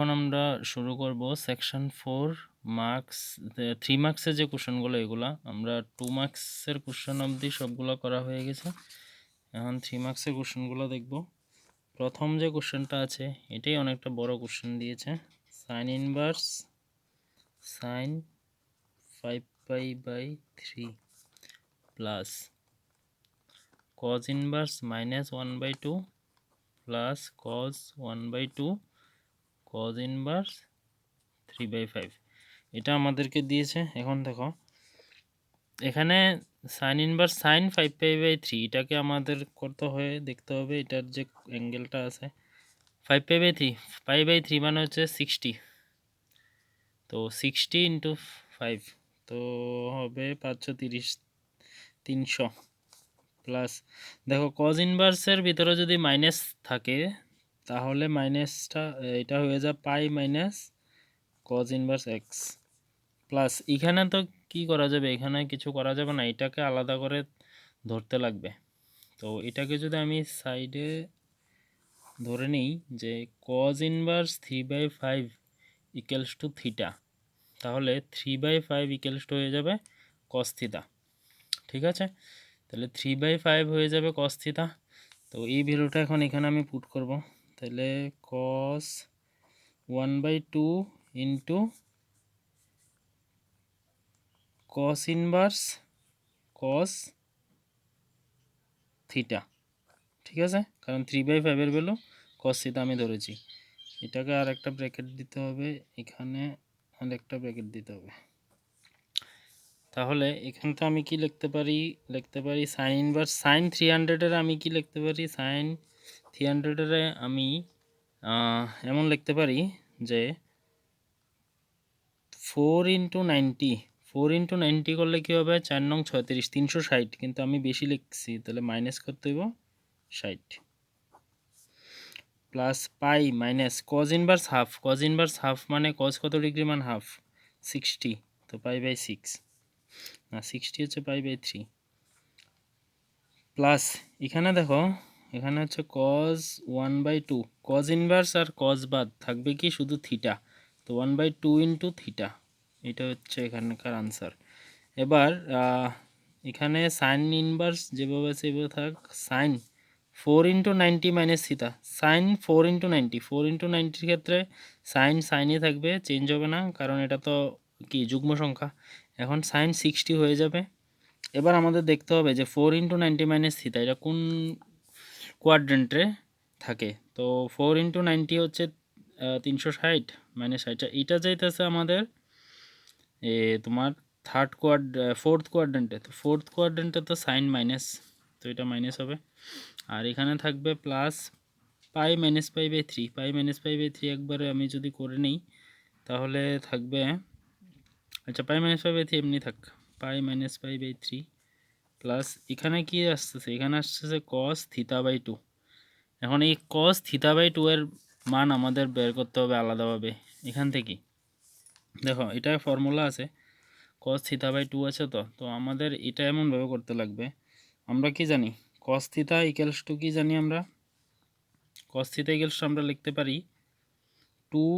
এখন আমরা শুরু করব সেকশন 4 মার্কস 3 মার্কসের যে কোশ্চেনগুলো এগুলা আমরা 2 মার্কসের কোশ্চেন অবধি সবগুলো করা হয়ে গেছে। এখন 3 মার্কসের কোশ্চেনগুলো দেখব। প্রথম যে কোশ্চেনটা আছে এটাই অনেকটা বড় কোশ্চেন দিয়েছে। Sine inverse sine 5π/3 plus cos inverse -1/2 plus cos 1/2 cos inverse 3/5 এটা আমাদেরকে দিয়েছে। এখন দেখো এখানে সাইন ইনভার্স সাইন 5π/3 এটাকে আমাদের করতে হয়ে দেখতে হবে এটার যে অ্যাঙ্গেলটা আছে 5π/3 π/3 মানে হচ্ছে 60, তো 60 ইন্টু 5 তো হবে 530 300 প্লাস দেখো কজ ইনভার্সের ভিতরে যদি মাইনাস থাকে তাহলে মাইনাসটা এটা হয়ে যায় pi minus cos inverse x plus এখানে তো কি করা যাবে, এখানে কিছু করা যাবে না, এটাকে আলাদা করে ধরতে লাগবে। তো এটাকে যদি আমি সাইডে ধরে নিই যে cause inverse 3/5 equals to theta, তাহলে 3/5 ইকুয়ালস টু হয়ে যাবে কস থিটা। ঠিক আছে, তাহলে 3/5 হয়ে যাবে কস থিটা। তো এই ভ্যালুটা এখন এখানে আমি পুট করব, তাহলে কস 1/2 into cos inverse cos theta. ঠিক আছে, কারণ 3/5 এর ভ্যালু কস থিটা আমি ধরেছি। এটাকে আর একটা ব্র্যাকেট দিতে হবে, এখানে আর একটা ব্র্যাকেট দিতে হবে। তাহলে এখানটা আমি কি লিখতে পারি সাইন ইনভার্স সাইন 300 এর আমি কি লিখতে পারি, সাইন 300 এর আমি এমন লিখতে পারি যে 4 ইন্টু 90, 4 ইন্টু 90 করলে কী হবে 4 নং 36 360, কিন্তু আমি বেশি লিখছি তাহলে মাইনাস করতে হইব 60 plus pi minus cos inverse half, cos inverse half মানে কজ কত ডিগ্রি মান হাফ 60, তো π/6 না 60 হচ্ছে π/3 প্লাস এখানে দেখো এখানে হচ্ছে কজ 1/2 কজ ইনভার্স আর কজ বাদ থাকবে কি শুধু থিটা, তো 1/2 ইন্টু থিটা, এটা হচ্ছে এখানকার আনসার। এবার এখানে সাইন ইনভার্স যেভাবে আছে এভাবে থাক, sine 4 into 90 minus theta, sine 4 into 90, 4 into 90 ক্ষেত্রে সাইন সাইনই থাকবে, চেঞ্জ হবে না, কারণ এটা তো কি যুগ্ম সংখ্যা। এখন সাইন 60 হয়ে যাবে। এবার আমাদের দেখতে হবে যে 4 ইন্টু 90 মাইনাস থিটা এটা কোন কোয়াড্রেন্টে থাকে। তো 4 ইন্টু 90 হচ্ছে 360 মাইনাস 60, এইটা যাইতেছে আমাদের তোমার ফোর্থ কোয়াড্রেন্টে, তো ফোর্থ কোয়াড্রেন্টে তো সাইন মাইনাস, তো এটা মাইনাস হবে। আর এখানে থাকবে প্লাস π-π/3, π-π/3 একবারে আমি যদি করে নিই তাহলে থাকবে, আচ্ছা π-π/3 এমনি থাক, π-π/3 প্লাস এখানে কি আসতেছে, এখানে আসতেছে কস থিটা/2। এখন এই কস থিটা/2 এর মান আমাদের বের করতে হবে আলাদাভাবে এখান থেকে। দেখো এটা ফর্মুলা আছে, cos θ/2 আছে, তো আমাদের এটা এমনভাবে করতে লাগবে, আমরা কি জানি cos θ ইকুয়ালস টু কি জানি আমরা, cos θ ইকুয়ালস টু আমরা লিখতে পারি 2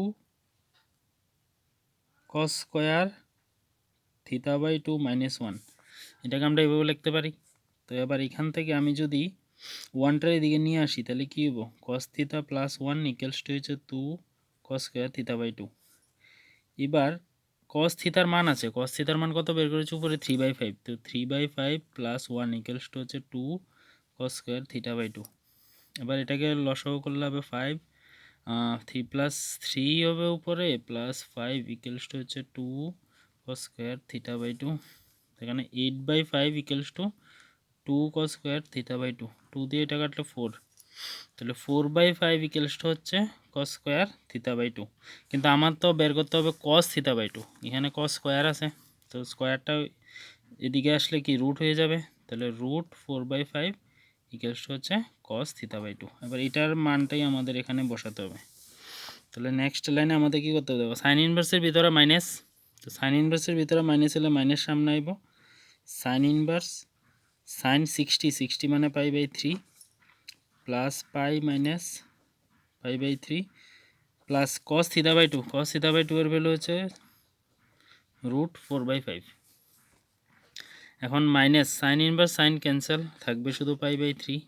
cos স্কয়ার θ/2 - 1, এটাকে আমরা এভাবে লিখতে পারি। তো এবার এখান থেকে আমি যদি 1টার এদিকে নিয়ে আসি তাহলে কি হবো, cos θ প্লাস 1 ইকুয়ালস টু হচ্ছে 2 cos স্কয়ার θ/2। এবার cos থিটার মান আছে, cos থিটার মান কত বের করেছি উপরে 3/5, তো 3/5 প্লাস 1 ইকুয়ালস টু হচ্ছে 2 cos স্কয়ার θ/2। এবার এটাকে লসাগু করলে হবে 5, 3 প্লাস 3 হবে উপরে প্লাস 5 ইকুয়ালস টু হচ্ছে 2 cos স্কয়ার θ/2। এখানে 8/5 ইকুয়ালস টু 2 cos স্কয়ার θ/2, 2 দিয়ে এটা কাটলে 4, তাহলে 4/5 ইকুয়ালস টু হচ্ছে cos স্কয়ার θ/2। কিন্তু আমার তো বের করতে হবে cos θ/2, এখানে cos স্কয়ার আছে, তো স্কয়ারটা এদিকে আসলে কি রুট হয়ে যাবে, তাহলে রুট 4/5 ইকুয়ালস টু হচ্ছে cos θ/2। এবার এটার মানটাই আমাদের এখানে বসাতে হবে। তাহলে নেক্সট লাইনে আমাদের কি করতে হবে, সাইন ইনভার্সের ভিতরে মাইনাস, তো সাইন ইনভার্সের ভিতরে মাইনাস হলে মাইনাস সামনে আইব, সাইন ইনভার্স সাইন 60 মানে π/3 plus pi minus π/3 plus cos theta by two, cos theta by two এর ভ্যালু হচ্ছে √4/5। এখন minus sine inverse sine cancel, থাকবে শুধু π/3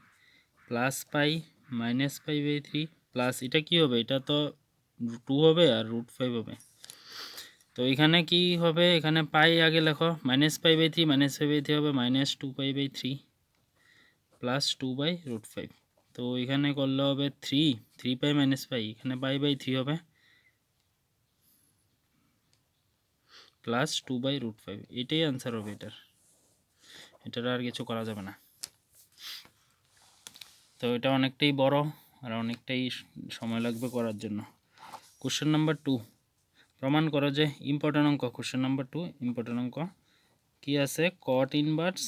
প্লাস পাই মাইনাস π/3 প্লাস এটা কি হবে, এটা তো 2 হবে আর √5 হবে। তো এখানে কি হবে, এখানে পাই আগে লেখো, -π/3 -π/3 হবে -2π/3 প্লাস 2/√5। তো এখানে করলে হবে 3 পাই মাইনাস পাই, এখানে π/3 হবে প্লাস 2/√5। এটাই আনসার হবে এটার আর কিছু করা যাবে না। তো এটা অনেকটাই বড় আর অনেকটাই সময় লাগবে করার জন্য। কোশ্চেন নাম্বার 2, প্রমাণ করো যে ইম্পর্টেন্ট অঙ্ক। কোশ্চেন নাম্বার 2 ইম্পর্টেন্ট অঙ্ক কি আছে, cot inverse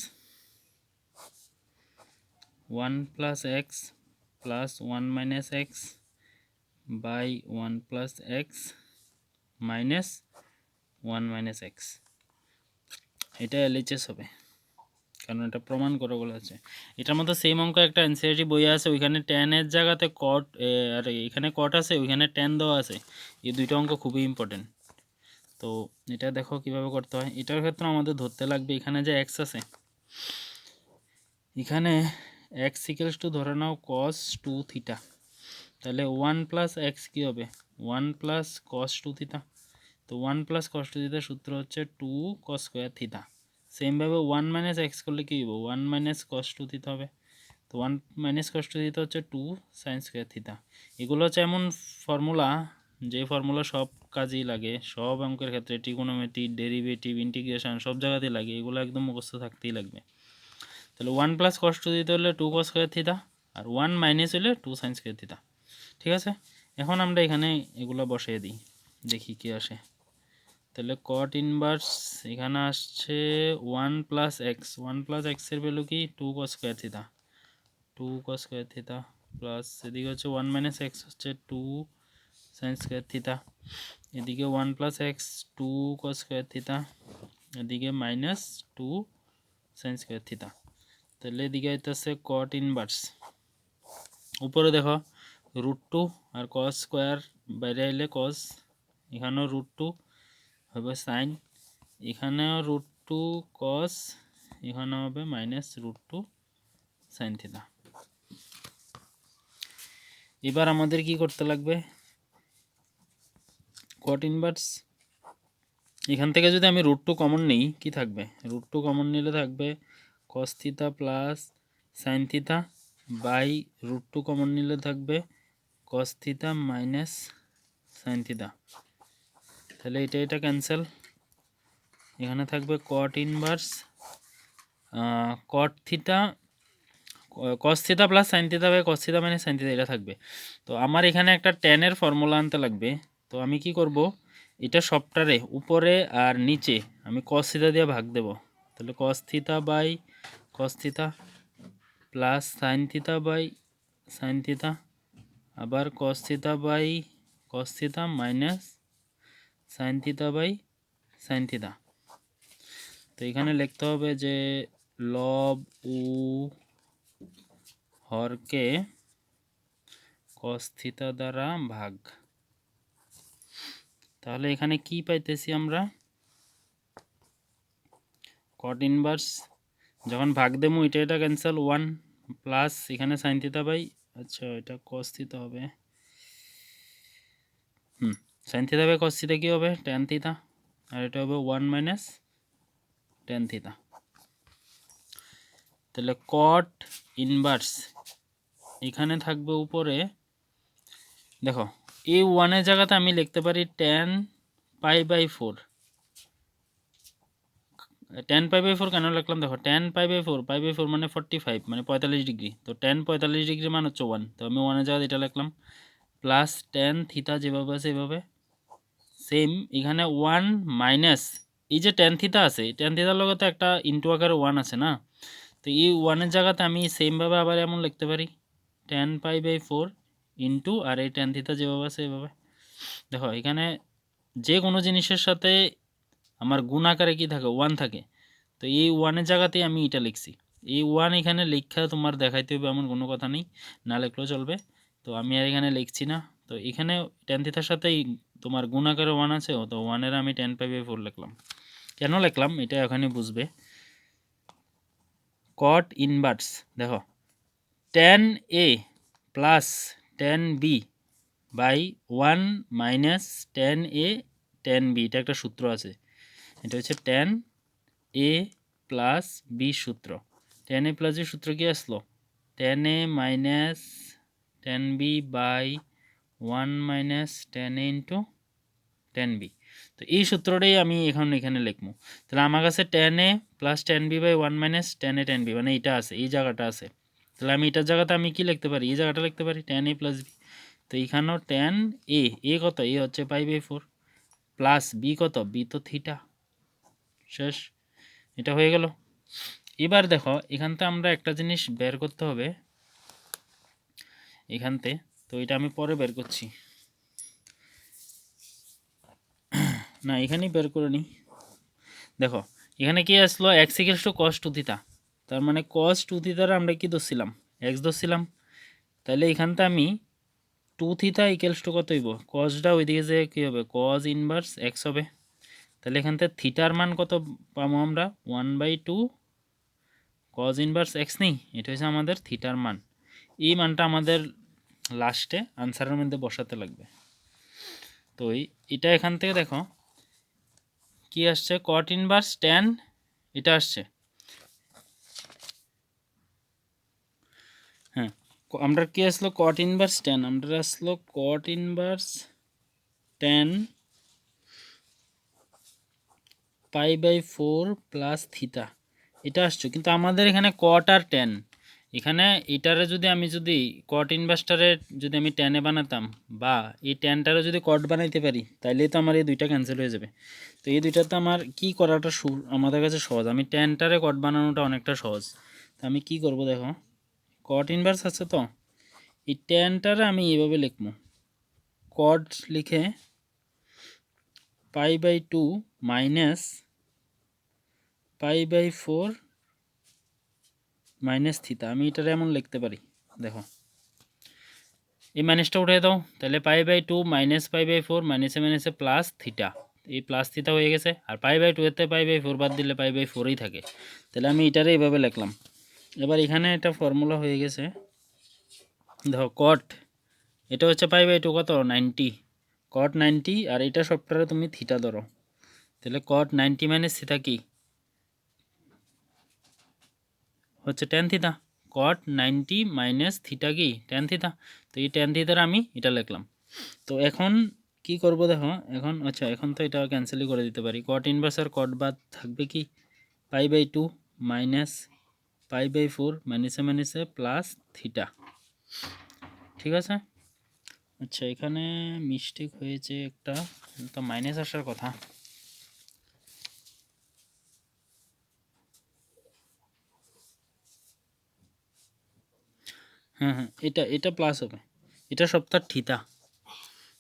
1 plus x plus 1 minus x by 1 plus x minus 1 minus x. এটা এলএইচএস হবে, কারণ এটা প্রমাণ করে বলা আছে। এটার মধ্যে সেম অঙ্ক একটা এনসিইআরটি বই আছে, ওইখানে tan এর জায়গাতে cot আর এখানে cot আছে, ওইখানে tan দেওয়া আছে। এই দুইটা অঙ্ক খুবই ইম্পর্টেন্ট। তো এটা দেখো কিভাবে করতে হয়। এটার ক্ষেত্রে আমাদের ধরতে লাগবে এখানে যে x আছে, এখানে x ইকুয়ালস টু ধরে নাও cos 2 থিটা, তাহলে 1 প্লাস এক্স কী হবে 1 প্লাস cos 2 থিটা। তো 1 প্লাস cos 2 থিটার সূত্র হচ্ছে 2 cos স্কোয়ার থিটা। সেমভাবে 1 মাইনাস এক্স করলে কী হবে 1 মাইনাস cos 2 থিটা হবে। তো 1 মাইনাস cos 2 থিটা হচ্ছে 2 sin স্কোয়ার থিটা। এগুলো হচ্ছে এমন ফর্মুলা, যে ফর্মুলা সব কাজেই লাগে, সব অঙ্কের ক্ষেত্রে ট্রিগোনোমেট্রি, ডেরিভেটিভ, ইন্টিগ্রেশন সব জায়গাতেই লাগে, এগুলো একদম মুখস্থ থাকতেই লাগবে। তাহলে 1 প্লাস cos 2 থিটা হলে 2 cos স্কোয়ার থিটা, আর 1 মাইনাস হলে 2 sin স্কোয়ার থিটা। ঠিক আছে, এখন আমরা এখানে এগুলো বসিয়ে দিই, দেখি কি আসে। তাহলে cot ইনভার্স এখানে আসছে 1 প্লাস এক্স, 1 প্লাস এক্সের ভ্যালু কি 2 cos square theta, 2 cos square theta plus এদিকে হচ্ছে 1 মাইনাস এক্স হচ্ছে 2 sin স্কোয়ার থিটা, এদিকে 1 plus x 2 cos square theta, এদিকে মাইনাস 2 sin স্কোয়ার থিটা। তাহলে এদিকে হইতেছে cot ইনভার্স, উপরে দেখো √2 আর cos স্কোয়ার বাইরে এলে cos, এখানেও √2 হবে সাইন, এখানেও √2 cos, এখানে হবে মাইনাস √2 সাইন থিটা। এবার আমাদের কি করতে লাগবে, cot ইনভার্স এখান থেকে যদি আমি √2 কমন নিই কি থাকবে, √2 কমন নিলে থাকবে cos theta plus sine theta by √2 common নিলে থাকবে cos theta minus sine theta. তাহলে এটা ক্যান্সেল, এখানে থাকবে cot inverse cot theta cos theta plus sine theta by cos theta minus sine theta, এটা থাকবে। তো আমার এখানে একটা tan এর ফর্মুলা আনতে লাগবে। তো আমি কি করব, এটা সবটারে উপরে আর নিচে আমি cos থিটা দিয়ে ভাগ দেব। তাহলে cos theta by cos theta plus sine theta by sine theta, আবার cos theta by cos theta minus sine theta by sine theta. তো এখানে লিখতে হবে যে লব উ হরকে cos থিটা দ্বারা ভাগ। তাহলে এখানে কি পাইতেছি আমরা, cot ইনভার্স যখন ভাগ দেবো এটা ক্যান্সেল 1 প্লাস এখানে সাইন থিটা বাই, আচ্ছা এটা cos থিটা হবে, sine theta by cos theta কি হবে tan থিটা, আর এটা হবে 1 মাইনাস tan থিটা। তাহলে cot ইনভার্স এখানে থাকবে উপরে, দেখো এই 1 এর জায়গাতে আমি লিখতে পারি tan π/4, tan π/4 কেন লিখলাম, দেখো tan π/4 মানে 45 মানে 45 ডিগ্রি, তো tan 45 ডিগ্রি মান হচ্ছে 1, তো আমি 1 এর জায়গায় এটা লিখলাম প্লাস tan থিটা যেভাবে আছে এভাবে, সেম এখানে 1 মাইনাস এই যে tan থিটা আছে, tan থিটার লগে তো একটা ইনটু আকারে 1 আছে না, তো এই 1 এর জায়গাতে আমি সেমভাবে আবার এমন লিখতে পারি tan π/4 ইনটু আর এই tan থিটা যেভাবে আছে এভাবে। দেখো এখানে যে কোনো জিনিসের সাথে আমার গুণ আকারে কি থাকে 1 থাকে, তো এই 1 এর জায়গাতেই আমি এটা লিখছি, এই 1 এখানে লেখা তোমার দেখাইতে হবে এমন কোনো কথা নেই, না লিখলেও চলবে। তো আমি আর এখানে লিখছি না, তো এখানে টেন থিটার সাথেই তোমার গুণ আকারে 1 আছে, তো 1 এর আমি 10π/4 লিখলাম। কেন লিখলাম এটা এখানে বুঝবে। কট ইনভার্স দেখো, tan A plus tan B by 1 minus tan A tan B, এটা একটা সূত্র আছে, এটা হচ্ছে tan A প্লাস B সূত্র। tan A প্লাস B সূত্র কি আসলো? tan A minus tan B by 1 minus tan A into tan B। তো এই সূত্রটাই আমি এখানে লিখবো। তাহলে আমার কাছে tan A plus tan B by 1 minus tan A tan B, মানে এটা আছে, এই জায়গাটা আছে। তাহলে আমি এটার জায়গাতে আমি কি লিখতে পারি? এই জায়গাটা লিখতে পারি tan A প্লাস B। তো এইখানেও tan A, কত? এ হচ্ছে π/4 প্লাস B কত? B তো থিটা। শেষ, এটা হয়ে গেল। এবার দেখো এখানতে আমরা একটা জিনিস বের করতে হবে এখানতে, তো এটা আমি পরে বের করছি, না এখানেই বের করে নিই। দেখো এখানে কি আসলো? x equals to cos 2 theta, তার মানে cos 2 থিটার আমরা কি ধরছিলাম? x ধরছিলাম। তাহলে এখানতে আমি 2 থিটা ইকুয়ালস টু কত হইব? cosটা ওইদিকে যে কী হবে? cos ইনভার্স x হবে। তাহলে এখানতে থিটার মান কত পাবো আমরা? 1/2 cos ইনভার্স x নেই, এটা হচ্ছে আমাদের থিটার মান। এই মানটা আমাদের লাস্টে আনসারের মধ্যে বসাতে লাগবে। তো এটা এখান থেকে দেখো কি আসছে? cot ইনভার্স tan, এটা আসছে। হ্যাঁ, আমরা কি আসলো? cot ইনভার্স tan, আমরা আসলো cot inverse tan π/4 plus theta, এটা আসছে। কিন্তু আমাদের এখানে cot আর tan, এখানে এটারে যদি আমি cot ইনভার্সটারে যদি আমি ট্যানে বানাতাম, বা এই ট্যানটারে যদি cot বানাইতে পারি, তাইলেই তো আমার এই দুইটা ক্যান্সেল হয়ে যাবে। তো এই দুইটাতে আমার কি করাটা আমাদের কাছে সহজ, আমি ট্যানটারে cot বানানোটা অনেকটা সহজ। তো আমি কি করব দেখো, cot ইনভার্স আছে, তো এই ট্যানটারে আমি এইভাবে লিখবো, cot লিখে π/2 মাইনাস π/4 মাইনাস থিটা, আমি এটারে এমন লিখতে পারি। দেখো এই মাইনাসটা উঠে দাও, তাহলে π/2 মাইনাস π/4 মাইনাসে মাইনাসে প্লাস থিটা, এই প্লাস থিটা হয়ে গেছে। আর π/2 এতে π/4 বাদ দিলে π/4ই থাকে। তাহলে আমি এটারে এইভাবে লিখলাম। এবার এখানে একটা ফর্মুলা হয়ে গেছে, দেখো cot, এটা হচ্ছে π/2 কত? 90, cot 90, আর এটা সবটারে তুমি থিটা ধরো, তাহলে cot 90 মাইনাস থিটা কি হচ্ছে? tan theta. cot 90 minus theta কি? tan theta. তো এই tan থিটার আমি এটা লিখলাম। তো এখন কি করব দেখো, এখন আচ্ছা এখন তো এটা ক্যান্সেলই করে দিতে পারি। cot ইনভার্স আর cot বাদ থাকবে কি? π/2 মাইনাস π/4 মাইনাসে মাইনাসে প্লাস থিটা, ঠিক আছে। আচ্ছা এখানে মিস্টেক হয়েছে একটা, তো মাইনাস আসার কথা। হ্যাঁ হ্যাঁ, এটা প্লাস হবে, এটা সবটা থিটা।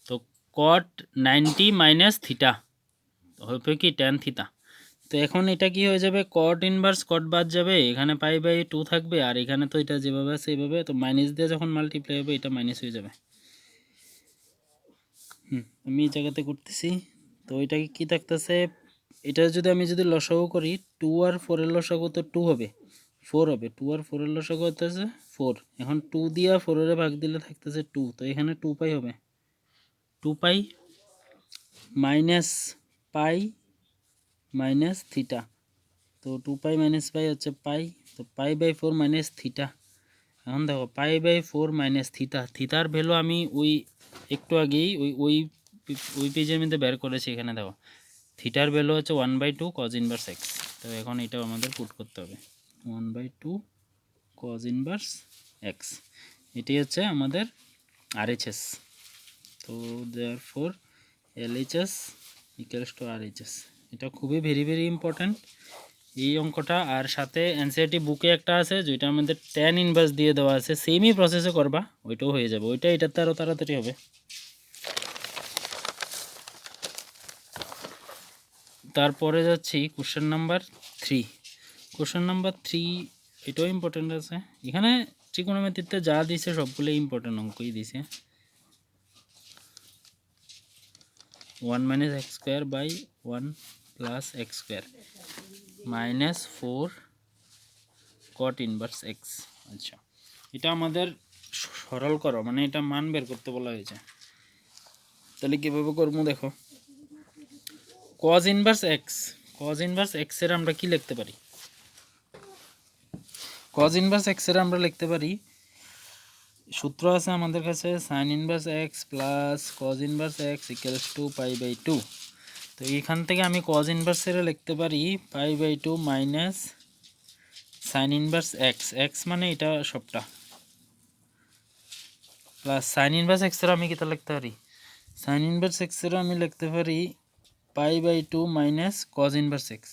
তো cot 90 মাইনাস থিটা হবে কি? tan theta. তো এখন এটা কি হয়ে যাবে? cot ইনভার্স cot বাদ যাবে, এখানে π/2 থাকবে, আর এখানে তো এটা যেভাবে আছে এইভাবে, তো মাইনাস দিয়ে যখন মাল্টিপ্লাই হবে এটা মাইনাস হয়ে যাবে। আমি এই জায়গাতে করতেছি। তো এটাকে কি থাকতেছে? এটা যদি আমি লসাগু করি, 2 আর 4 এর লসাগু তো 2 হবে, 4 হবে। 2 আর 4 এর লসাগু হতেছে 4। এখন 2 দিয়া 4 এর ভাগ দিলে থাকতেছে 2, তো এখানে 2π হবে। 2π মাইনাস পাই মাইনাস থিটা, তো 2π মাইনাস পাই হচ্ছে পাই, তো π/4 মাইনাস থিটা। এখন দেখো π/4 মাইনাস থিটা, থিটার ভ্যালু আমি ওই একটু আগেই ওই পেজের মধ্যে বের করেছি। এখানে দেখো থিটার ভ্যালু হচ্ছে 1/2 cos ইনভার্স x। তো এখন এটাও আমাদের পুট করতে হবে, 1/2 cos ইনভার্স x, এটাই হচ্ছে আমাদের RHS। তো therefore LHS equals to RHS। এটা খুবই ভেরি ইম্পর্ট্যান্ট এই অঙ্কটা। আর সাথে এনসিইআরটি বুকে একটা আছে যেটা আমাদের tan ইনভার্স দিয়ে দেওয়া আছে, সেমই প্রসেসে করবা, ওইটাও হয়ে যাবে, ওইটা এটাতে আরও তাড়াতাড়ি হবে। তারপরে যাচ্ছি কোশ্চেন নাম্বার 3। কোশ্চেন নাম্বার 3 এটাও ইম্পর্টেন্ট আছে। এখানে ত্রিকোণমিতিতে যা দিছে সবগুলো ইম্পর্টেন্ট অঙ্কই দিছে। 1 minus x square by 1 plus x square minus 4 cot inverse x. আচ্ছা, এটা আমাদের সরল করো, মানে এটা মান বের করতে বলা হয়েছে। তাহলে কীভাবে করবো দেখো, কজ ইনভার্স এক্সের আমরা কি লিখতে পারি? কজ ইনভার্স এক্সের আমরা লিখতে পারি, সূত্র আছে আমাদের কাছে sine inverse x plus cos inverse x equals to pi by two. তো এইখান থেকে আমি কজ ইনভার্সের লিখতে পারি pi by two minus sine inverse x মানে এটা সবটা, প্লাস সাইন ইনভার্স এক্সের আমি কিতা লিখতে পারি, সাইন ইনভার্স এক্সের আমি লিখতে পারি pi by two minus cos inverse x.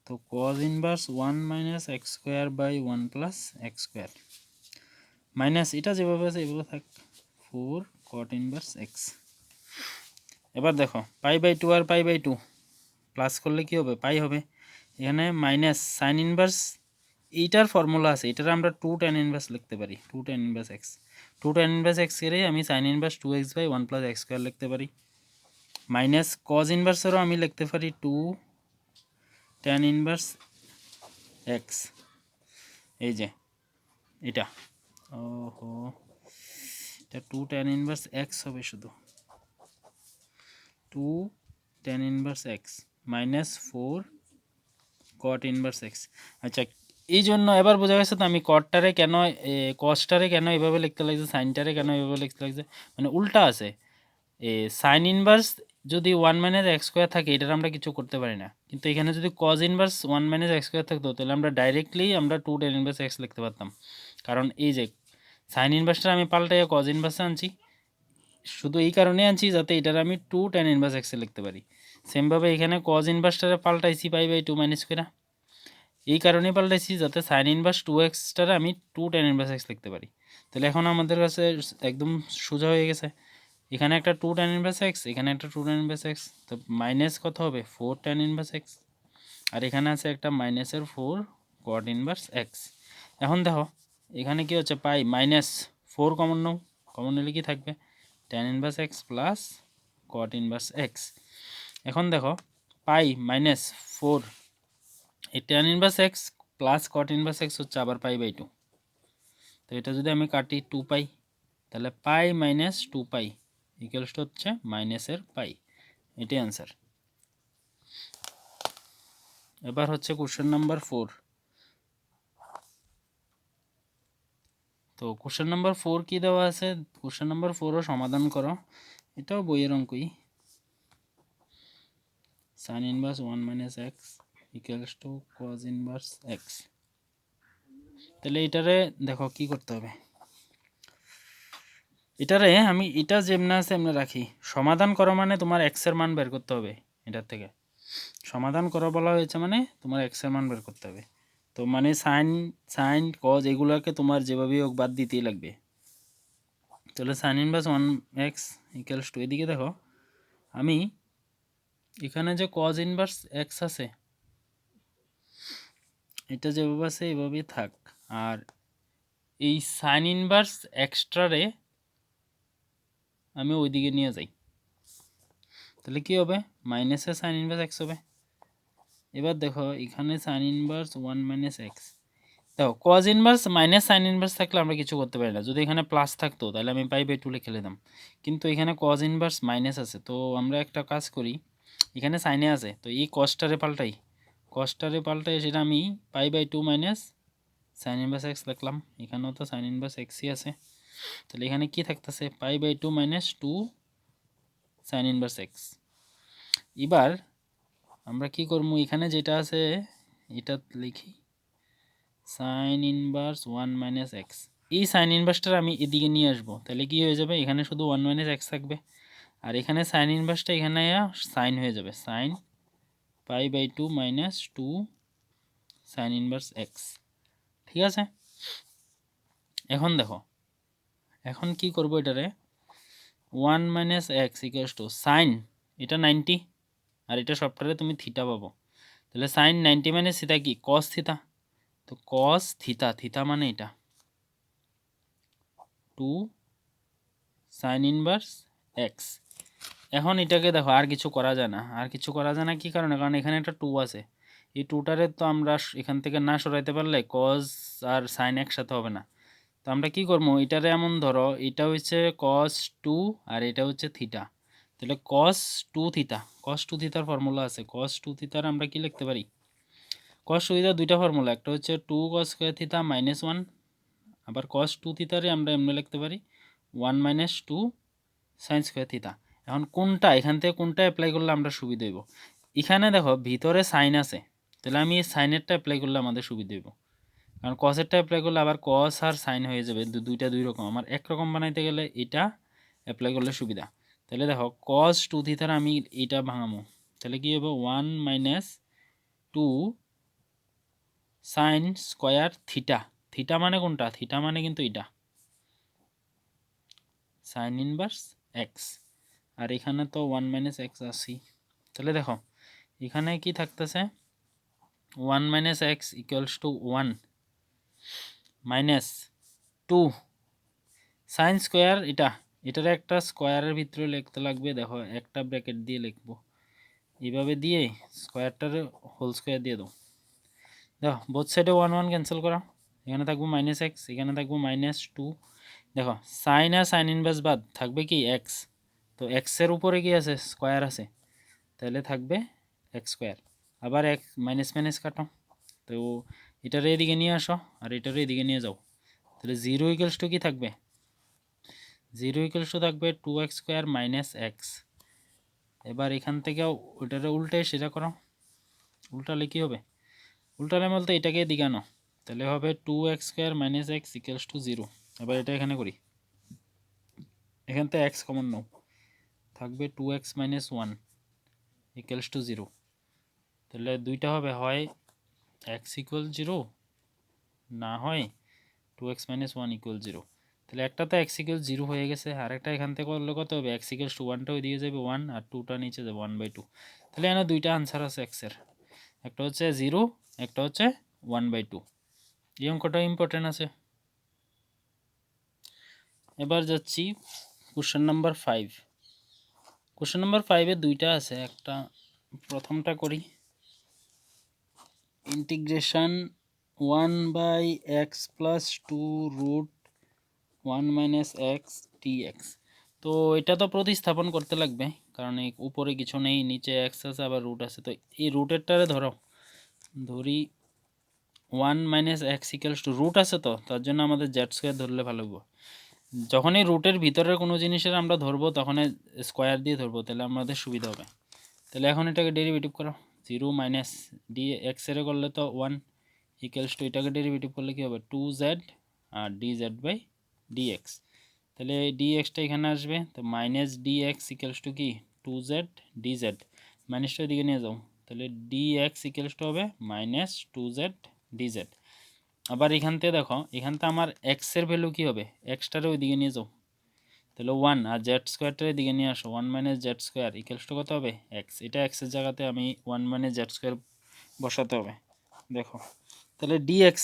তো cos inverse 1 minus x square by 1 plus x square minus এটা যেভাবে আছে এভাবে থাক 4 কট ইনভার্স এক্স। এবার দেখো পাই বাই টু আর পাই বাই টু প্লাস করলে কি হবে, পাই হবে। এখানে মাইনাস সাইন ইনভার্স এইটার ফর্মুলা আছে, এটার আমরা 2 tan ইনভার্স লিখতে পারি, 2 tan inverse x. 2 tan inverse x এর আমি sine inverse 2x by 1 plus x square লিখতে পারি, মাইনাস কজ ইনভার্সেরও আমি লিখতে পারি 2 tan ইনভার্স এক্স। এই যে এটা, ওহো এটা 2 tan ইনভার্স এক্স হবে, শুধু 2 tan inverse x minus 4 cot inverse x. আচ্ছা, এই জন্য এবার বোঝা গেছে তো আমি কটটারে কেন কসটারে কেন এভাবে লিখতে লাগছে, সাইনটারে কেন এভাবে লিখতে লাগছে, মানে উল্টা আছে। সাইন ইনভার্স যদি 1 মাইনাস এক্স স্কোয়ার থাকে এটার আমরা কিছু করতে পারি না, কিন্তু এখানে যদি cause inverse 1 minus x square থাকতো তাহলে আমরা ডাইরেক্টলি আমরা 2 tan ইনভার্স এক্স লিখতে পারতাম, কারণ এই যে সাইন ইনভার্সটা আমি পাল্টাইয়া কজ ইনভার্সে আনছি, শুধু এই কারণে আনছি যাতে এটার আমি 2 tan ইনভার্স এক্সে লিখতে পারি। সেমভাবে এখানে কজ ইনভার্সটারে পাল্টাইছি পাই বাই 2 মাইনাস করে, এই কারণে পাল্টাইছি যাতে সাইন ইনভার্স 2x-টারে আমি 2 tan ইনভার্স এক্স লিখতে পারি। তাহলে এখন আমাদের কাছে একদম সোজা হয়ে গেছে, এখানে একটা 2 tan ইনভার্স এক্স, এখানে একটা 2 tan ইনভার্স এক্স, তো মাইনাস কত হবে 4 tan ইনভার্স এক্স, আর এখানে আছে একটা মাইনাসের 4 কট ইনভার্স এক্স। এখন দেখো এখানে কি হচ্ছে, পাই মাইনাস 4 কমন নাও, কমন নিলে কি থাকবে tan inverse x plus cot inverse x. এখন দেখো পাই মাইনাস 4, এই tan inverse x plus cot inverse x হচ্ছে আবার পাই বাই টু, তো এটা যদি আমি কাটি 2 পাই, তাহলে পাই মাইনাস 2 পাই ইকুয়ালস টু হচ্ছে মাইনাসের পাই, এটাই অ্যান্সার। এবার হচ্ছে কোশ্চেন নাম্বার 4। তো কোশ্চেন নাম্বার 4 কি দেওয়া আছে, কোশ্চেন নাম্বার 4ও সমাধান করো, এটাও বইয়ের অঙ্কই। Sine inverse 1 minus x equals to cos inverse x. তাহলে এটারে দেখো কি করতে হবে, এটারে আমি এটা যেমনা আছে এমনি রাখি, সমাধান করো মানে তোমার এক্সের মান বের করতে হবে, এটার থেকে সমাধান করো বলা হয়েছে মানে তোমার এক্সের মান বের করতে হবে। তো মানে সাইন সাইন কজ এগুলোকে তোমার যেভাবেই হোক বাদ দিতেই লাগবে। তাহলে sign inverse 1x equals to, এদিকে দেখো আমি এখানে যে কজ ইনভার্স এক্স আছে এটা যেভাবে আছে এভাবেই থাক, আর এই সাইন ইনভার্স এক্সট্রারে আমি ওইদিকে নিয়ে যাই, তাহলে কি হবে মাইনাসের সাইন ইনভার্স এক্স হবে। এবার দেখো এখানে সাইন ইনভার্স 1 মাইনাস এক্স, দেখো cos inverse minus sine inverse থাকলে আমরা কিছু করতে পারি না, যদি এখানে প্লাস থাকতো তাহলে আমি পাই বাই টু লিখে নিতাম, কিন্তু এখানে কজ ইনভার্স মাইনাস আছে, তো আমরা একটা কাজ করি, এখানে সাইনে আছে তো এই কজটারে পাল্টাই, কজটারে পাল্টাই সেটা আমি pi by two minus sine inverse x লিখলাম, এখানেও তো সাইন ইনভার্স এক্সই আছে, তাহলে এখানে কি থাকতেছে pi by two minus 2 sine inverse x. এবার আমরা কি করবো, এখানে যেটা আছে এটা লিখি সাইন ইনভার্স 1 মাইনাস এক্স, এই সাইন ইনভার্সটা আমি এদিকে নিয়ে আসবো, তাহলে কি হয়ে যাবে এখানে শুধু 1 মাইনাস এক্স থাকবে, আর এখানে সাইন ইনভার্সটা এখানে সাইন হয়ে যাবে, sine pi by two minus 2 sine inverse x. ঠিক আছে, এখন দেখো এখন কি করব, এটারে 1 minus x equals to sine, এটা 90 আর এটা সবটারে তুমি থিটা পাবো, তাহলে সাইন 90 মাইনাস থিটা কি কস থিটা, তো কস থিটা, থিটা মানে এটা 2 সাইন ইনভার্স এক্স। এখন এটাকে দেখো আর কিছু করা যায় না, আর কিছু করা যায় না কি কারণে, কারণ এখানে একটা 2 আছে, এই 2টারে তো আমরা এখান থেকে না সরাইতে পারলে কজ আর সাইন একসাথে হবে না। তো আমরা কি করবো, এটারে এমন ধরো এটা হচ্ছে কস 2 আর এটা হচ্ছে থিটা, তাহলে কস 2 থিটা, কস 2 থিটার ফর্মুলা আছে, কস 2 থিটার আমরা কি লিখতে পারি, কস 2 থিটার দুইটা ফর্মুলা, একটা হচ্ছে 2 কস স্কয়ার থিটা -1, আবার কস 2 থিটারে আমরা এমনি লিখতে পারি 1 - 2 সাইন স্কয়ার থিটা। এখন কোনটা এখান থেকে কোনটা অ্যাপ্লাই করলে আমরা সুবিধা হইব, এখানে দেখো ভিতরে সাইন আছে, তাহলে আমি এই সাইনেরটা অ্যাপ্লাই করলে আমাদের সুবিধা হইব, কারণ কসেরটা অ্যাপ্লাই করলে আবার কস আর সাইন হয়ে যাবে, দুইটা দুই রকম, আমার একরকম বানাইতে গেলে এটা অ্যাপ্লাই করলে সুবিধা। তাহলে দেখো কস 2 থিটার আমি এটা ভাঙামো, তাহলে কি হবে 1 - 2 সাইন স্কয়ার থিটা, থিটা মানে কোনটা, থিটা মানে কিন্তু এটা সাইন ইনভার্স এক্স, আর এখানে তো 1 - x আসি, তাহলে দেখো এখানে কি থাকতেছে 1 - x equals to 1 -2 sine square, এটার একটা স্কোয়ারের ভিতরে লিখতে লাগবে, দেখো একটা ব্র্যাকেট দিয়ে লিখবো এইভাবে দিয়ে স্কোয়ারটার হোল স্কোয়ার দিয়ে দাও, দেখো বোথ সাইডে 1 1 ক্যান্সেল করা, এখানে থাকবো -x, এখানে থাকবো -2, দেখো সাইন আর সাইন ইনভার্স বাদ থাকবে কি x, তো এক্সের উপরে কি আছে স্কোয়ার আছে, তাহলে থাকবে এক্স স্কোয়ার, আবার এক মাইনাস মাইনাস কাটো, তো এটার এদিকে নিয়ে আসো আর এটার এদিকে নিয়ে যাও, তাহলে 0 ইকুয়ালস টু কি থাকবে, 0 ইকুয়ালস টু থাকবে 2x স্কোয়ার - x, এবার এখান থেকে ওইটারে উল্টে সেটা করো, উল্টালে কি হবে, উল্টালে বলতে এটাকে এদিকে আনো, তাহলে হবে 2x square - x equals to 0, এবার এটা এখানে করি, এখান থেকে x কমন নাও, থাকবে 2x - 1 ইকুয়ালস টু 0, তাহলে দুইটা হবে, হয় x ইকুয়াল 0 না হয় 2x - 1 ইকুয়াল 0, তাহলে একটা তো x ইকুয়াল 0 হয়ে গেছে, আর একটা এখান থেকে করলে কত হবে, x ইকুয়ালস টু 1টা ওইদিকে যাবে 1 আর 2টা নিচে যাবে 1/2, তাহলে এখানে দুইটা আনসার আছে x এর, একটা হচ্ছে 0, একটা হচ্ছে 1/2, এই অঙ্কটা ইম্পর্টেন্ট আছে। এবার যাচ্ছি কোশ্চেন নাম্বার 5, কোশ্চেন নাম্বার 5-এ দুইটা আছে, একটা প্রথমটা করি, ইন্টিগ্রেশন 1/x + 2 √ 1 - x dx, তো এটা তো প্রতিস্থাপন করতে লাগবে, কারণ এই উপরে কিছু নেই, নিচে এক্স আছে আবার রুট আছে, তো এই রুটেরটারে ধরি 1 - x ইকুয়ালস টু রুট আছে, তো তার জন্য আমাদের জেড স্কোয়ার ধরলে ভালো হবে, যখনই রুটের ভিতরের কোনো জিনিসের আমরা ধরবো তখন স্কোয়ার দিয়ে ধরবো, তাহলে আমাদের সুবিধা হবে। তাহলে এখন এটাকে ডেরিভেটিভ করো, 0 - dx এর করলে তো 1 ইকুয়ালস টু এটাকে ডেরিভেটিভ করলে কি হবে 2z আর dz/dx, তাহলে dxটা এখানে আসবে, তো -dx ইকুয়ালস টু কি 2z dz, মাইনাসটা এদিকে নিয়ে যাও, তাহলে dx ইকুয়ালস টু হবে -2z dz, আবার এখান থেকে দেখো এখান থেকে আমার x এর ভ্যালু কি হবে, এক্সটারে ওইদিকে নিয়ে যাও, তাহলে 1 আর জেড স্কোয়ারটার এদিকে নিয়ে আসো, 1 - z স্কোয়ার ইকুয়ালস টু কত হবে x, এটা x এর জায়গাতে আমি 1 - z স্কোয়ার বসাতে হবে, দেখো তাহলে dx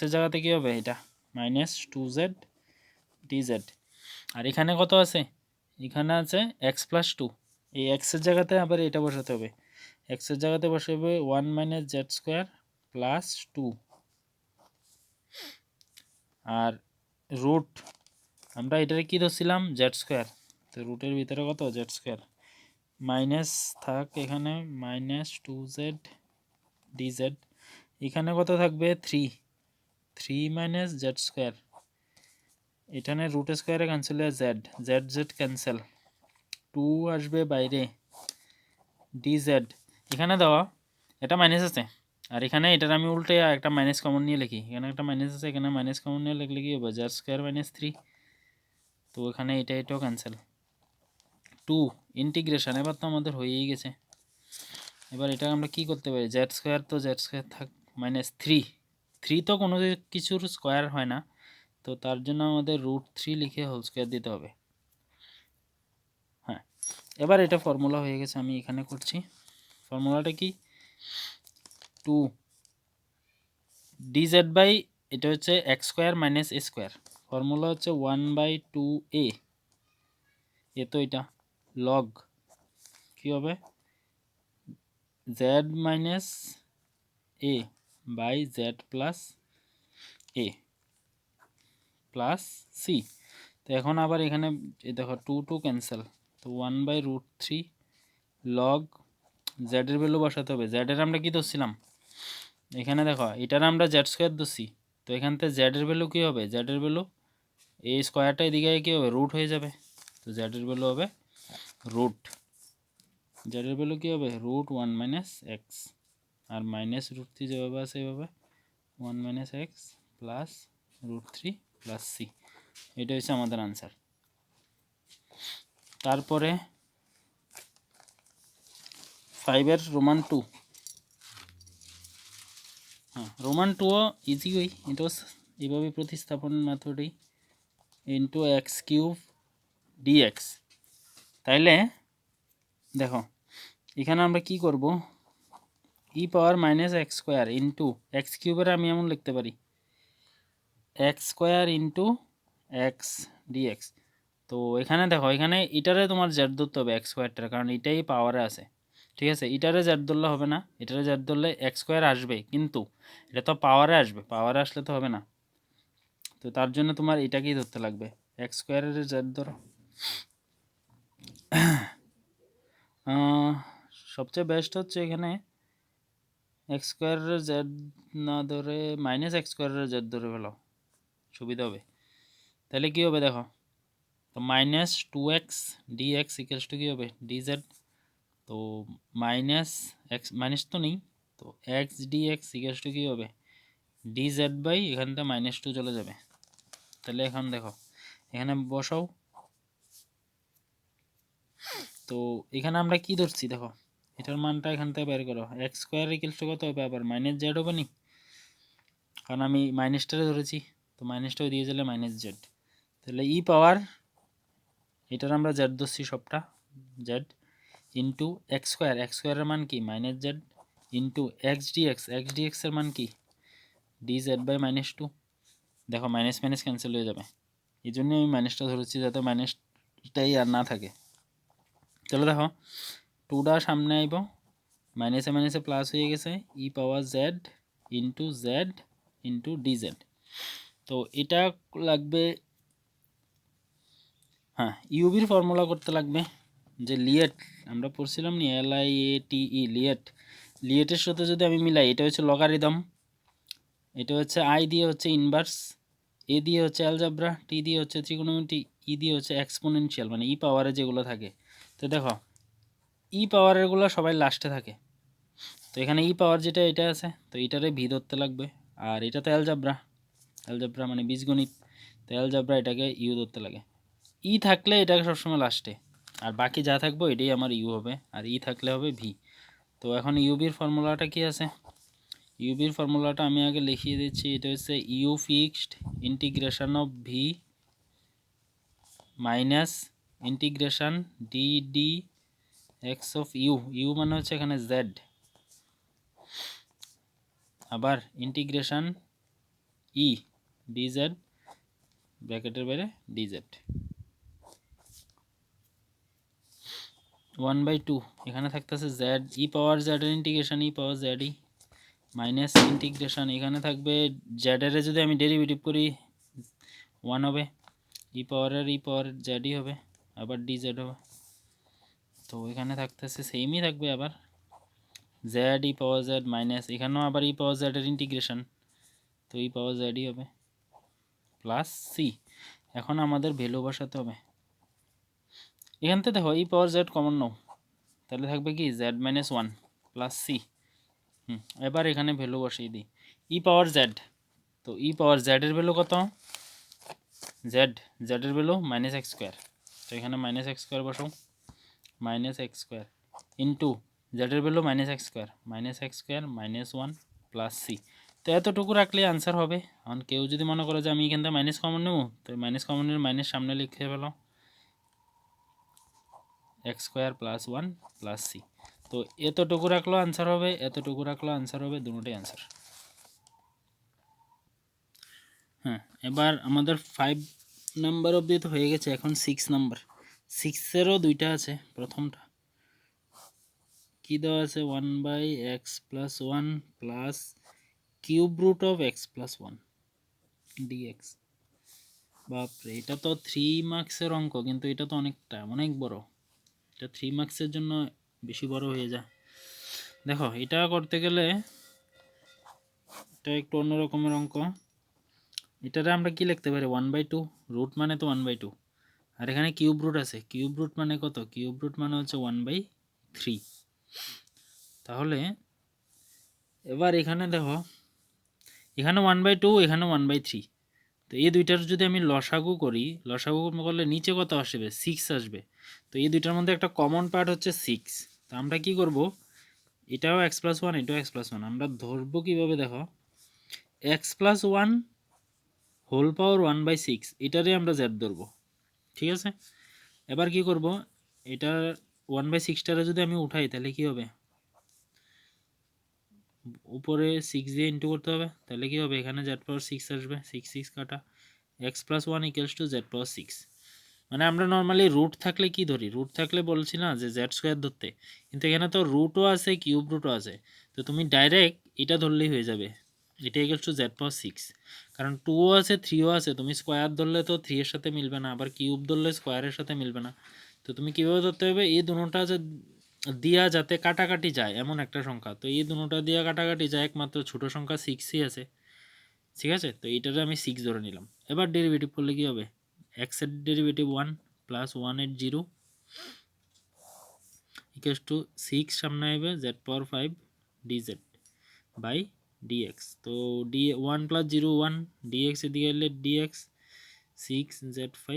এর জায়গাতে কি হবে, এটা -2z dz, আর এখানে কত আছে, এখানে আছে x + 2, এই x এর জায়গাতে আবার এটা বসাতে হবে, x এর জায়গাতে বসাবে 1 - z স্কোয়ার + 2, আর রুট আমরা এটারে কি ধরছিলাম জেড স্কোয়ার, তো রুটের ভিতরে কত জেড স্কোয়ার, মাইনাস থাক এখানে -2z dz, এখানে কত থাকবে 3 - z স্কোয়ার, এখানে রুট স্কোয়ারে ক্যান্সেল হয়ে z ক্যান্সেল, 2 আসবে বাইরে dz, এখানে দেওয়া এটা মাইনাস আছে, আর এখানে এটার আমি উল্টে একটা মাইনাস কমন নিয়ে লিখি, এখানে একটা মাইনাস আছে, এখানে মাইনাস কমন নিয়ে লিখলে কি হবে z স্কোয়ার -3, তো এখানে এটাও ক্যান্সেল, 2 ইন্টিগ্রেশন, এবার তো আমাদের হয়েই গেছে, এবার এটা আমরা কি করতে পারি, জেড স্কোয়ার তো জেড স্কোয়ার থাক -3 তো কোনো কিছুর স্কোয়ার হয় না, তো তার জন্য আমাদের √3 লিখে হোল স্কোয়ার দিতে হবে, হ্যাঁ এবার এটা ফর্মুলা হয়ে গেছে, আমি এখানে করছি, ফর্মুলাটা কি 2 dz বাই এটা হচ্ছে x square - a square, formula হচ্ছে 1/2a, এ তো এটা লগ কী হবে z minus a by z plus a plus c. তো এখন আবার এখানে দেখো 2 ক্যান্সেল, তো 1/√3 লগ জেডের ভ্যালু বসাতে হবে। জেডের আমরা কী ধরছিলাম এখানে দেখো, এটার আমরা জেড স্কোয়ার ধরছি, তো এখান থেকে জেডের ভ্যালু কী হবে, জেডের ভ্যালু এই স্কোয়ারটা এদিকে কী হবে রুট হয়ে যাবে, তো জেডের ভ্যালু হবে রুট, জেডের ভ্যালু কী হবে √1 - x আর -√3 যেভাবে আছে এভাবে 1 - x প্লাস √3 প্লাস সি। এটা হচ্ছে আমাদের আনসার। তারপরে 5 রোমান 2, হ্যাঁ রোমান 2ও ইজি ওই, এটাও এইভাবে প্রতিস্থাপন মেথডই ইন্টু x³ dx। তাইলে দেখো এখানে আমরা কি করব, e⁻⁻x² ইন্টু x³ আমি এমন লিখতে পারি x² ইন্টু x dx। তো এখানে দেখো এখানে এটারে তোমার জেড ধরতে হবে x²টার, কারণ এটাই পাওয়ারে আছে, ঠিক আছে। এটারে জেড ধরলে হবে না, এটারে জেড ধরলে x² আসবে, কিন্তু এটা তো পাওয়ারে আসবে, পাওয়ারে আসলে তো হবে না, তো তার জন্য তোমার এটাকেই ধরতে লাগবে, x² এর জেড ধরো। সবচেয়ে বেস্ট হচ্ছে এখানে x² এর জেড না ধরে -x² এর জেড ধরে ফেলো, সুবিধা হবে। তাহলে কী হবে দেখো, তো -2x dx ইকুয়ালস টু কী হবে dz, তো -x মাইনাস তো নেই, তো x dx ইকুয়ালস টু কী হবে dz বাই এখানটা -2 চলে যাবে। তাহলে এখন দেখো এখানে বসাও, তো এখানে আমরা কি ধরছি দেখো, এটার মানটা এখান থেকে বের করো, x² ইকুয়ালস টু কত হবে আবার -z হবে নি, কারণ আমি মাইনাসটারে ধরেছি, তো মাইনাসটাও দিয়ে দিলে -z। তাহলে এটার আমরা জেড ধরছি সবটা জেড ইন্টু x² এর মান কি -z ইন্টু x dx এর মান কি dz বাই -2। দেখো মাইনাস মাইনাস ক্যান্সেল হয়ে যাবে, এই জন্য আমি মাইনাসটা ধরেছি যাতে মাইনাসটাই আর না থাকে। চলো দেখো 2টা সামনে আইব, মাইনাসে মাইনাসে প্লাস হয়ে গেছে e⁻z into Z into dz। তো এটা লাগবে, হ্যাঁ ইউবির ফর্মুলা করতে লাগবে, যে লিয়েট আমরা পড়ছিলাম নি LIATE লিয়েটের সাথে যদি আমি মিলাই, এটা হচ্ছে লগারিদম, এটা হচ্ছে আই দিয়ে হচ্ছে ইনভার্স, এ দিয়ে হচ্ছে অ্যালজাবরা, টি দিয়ে হচ্ছে ত্রিকোণমিতি, ই দিয়ে হচ্ছে এক্সপোনেনশিয়াল মানে ই পাওয়ারে যেগুলো থাকে। তো দেখো ই পাওয়ারেরগুলো সবাই লাস্টে থাকে, তো এখানে ই পাওয়ার যেটা এটা আছে, তো এটারে ভি ধরতে লাগবে, আর এটা তো অ্যালজাবরা মানে বীজগণিত, তো অ্যালজাবরা এটাকে ইউ ধরতে লাগে। ই থাকলে এটাকে সবসময় লাস্টে, আর বাকি যা থাকবো এটাই আমার ইউ হবে, আর ই থাকলে হবে ভি। তো এখন ইউবির ফর্মুলাটা কি আছে, ইউবির ফর্মুলাটা আমি আগে লিখিয়ে দিচ্ছি, এটা হচ্ছে u fixed integration of v minus integration d x of u মানে হচ্ছে এখানে জেড, আবার ইন্টিগ্রেশন ই ডিজেড ব্র্যাকেটের বাইরে ডিজেড 1/2, এখানে থাকতেছে জেড e⁻z এর ইন্টিগ্রেশন e⁻z মাইনাস ইন্টিগ্রেশন, এখানে থাকবে জেডের যদি আমি ডেরিভেটিভ করি 1 হবে, e⁻z হবে, আবার dz হবে। তো এখানে থাকতেছে সেমই থাকবে, আবার জেড e⁻z মাইনাস এখানেও আবার e⁻z এর ইন্টিগ্রেশন, তো e⁻z হবে প্লাস সি। এখন আমাদের ভ্যালু বসাতে হবে, এখান থেকে দেখো e⁻z কমন নাও, তাহলে থাকবে কি z-1 প্লাস সি। এবার এখানে ভ্যালু বসিয়ে দিই e⁻z, তো e⁻z এর ভ্যালু কত জেড এর ভ্যালু -x², তো এখানে -x² বসাও, -x² ইন্টু জেডের ভ্যালু -x² -1 প্লাস সি। তো এতটুকু রাখলে আনসার হবে। এখন কেউ যদি মনে করে যে আমি এখান থেকে মাইনাস কমন নেব, তো মাইনাস কমনের মাইনাস সামনে লিখে ফেলো x² প্লাস 1 প্লাস সি। তো এতটুকু রাখলো আনসার হবে, এতটুকু রাখলো আনসার হবে, দুটোটাই আনসার। হ্যাঁ এবার আমাদের 5 নাম্বার অবধি তো হয়ে গেছে, এখন 6 নাম্বার। সিক্সেরও দুইটা আছে। প্রথমটা কি দেওয়া আছে, 1/x+1 plus cube root of x+1 d x. বাপরে, এটা তো 3 মার্কসের অঙ্ক, কিন্তু এটা তো অনেক বড়। এটা 3 মার্কসের জন্য বেশি বড় হয়ে যায়। দেখো, এটা করতে গেলে এটা একটু অন্য রকমের অঙ্ক। এটারে আমরা কি লিখতে পারি, 1/2, রুট মানে তো 1/2, আর এখানে কিউব রুট আছে। কিউব রুট মানে কত? কিউব রুট মানে হচ্ছে 1/3। তাহলে এবার এখানে দেখো, এখানে 1/2, এখানে 1/3। তো এই দুইটার যদি আমি লসাগু করি, লসাগু করলে নিচে কত আসবে? 6 আসবে। তো এই দুইটার মধ্যে একটা কমন পার্ট হচ্ছে 6। তো আমরা কি করব, এটাও x+1, এটাও x+1, আমরা ধরবো কিভাবে দেখো, x+1 হোল পাওয়ার 1/6, এটারে আমরা z ধরবো। ঠিক আছে, এবার কি করব, এটা 1/6টারে যদি আমি উঠাই তাহলে কি হবে, উপরে 6 দিয়ে ইন্টু করতে হবে, তাহলে কি হবে, এখানে z⁻6 আসবে, 6 কাটা, x+1 = z⁻6। মানে আমরা নর্মালি রুট থাকলে কি ধরি, রুট থাকলে বলছি না যে z² ধরতে, কিন্তু এখানে তো রুটও আছে, কিউব রুটও আছে। তো তুমি ডাইরেক্ট এটা ধরলেই হয়ে যাবে, এটা = z⁻6। কারণ 2ও আছে, 3ও আছে, তুমি স্কোয়ার ধরলে তো 3 এর সাথে মিলবে না, আবার কিউব ধরলে স্কোয়ারের সাথে মিলবে না। তো তুমি কীভাবে ধরতে হবে, এই দুটোটা যে দিয়া যাতে কাটাকাটি যায় এমন একটা সংখ্যা। তো এই দুটোটা দিয়া কাটাকাটি যায়, একমাত্র ছোট সংখ্যা 6ই আছে। ঠিক আছে, তো এইটারে আমি 6 ধরে নিলাম। এবার ডেরিভেটিভ করলে কি হবে, x এর ডেরিভেটিভ 1 প্লাস 1 এর 0 ইকুয়ালস টু 6, সামনে আসবে z⁻5 dz বাই dx। তো ডি 1 প্লাস 0 1, dx এদিকে এলে dx 6z5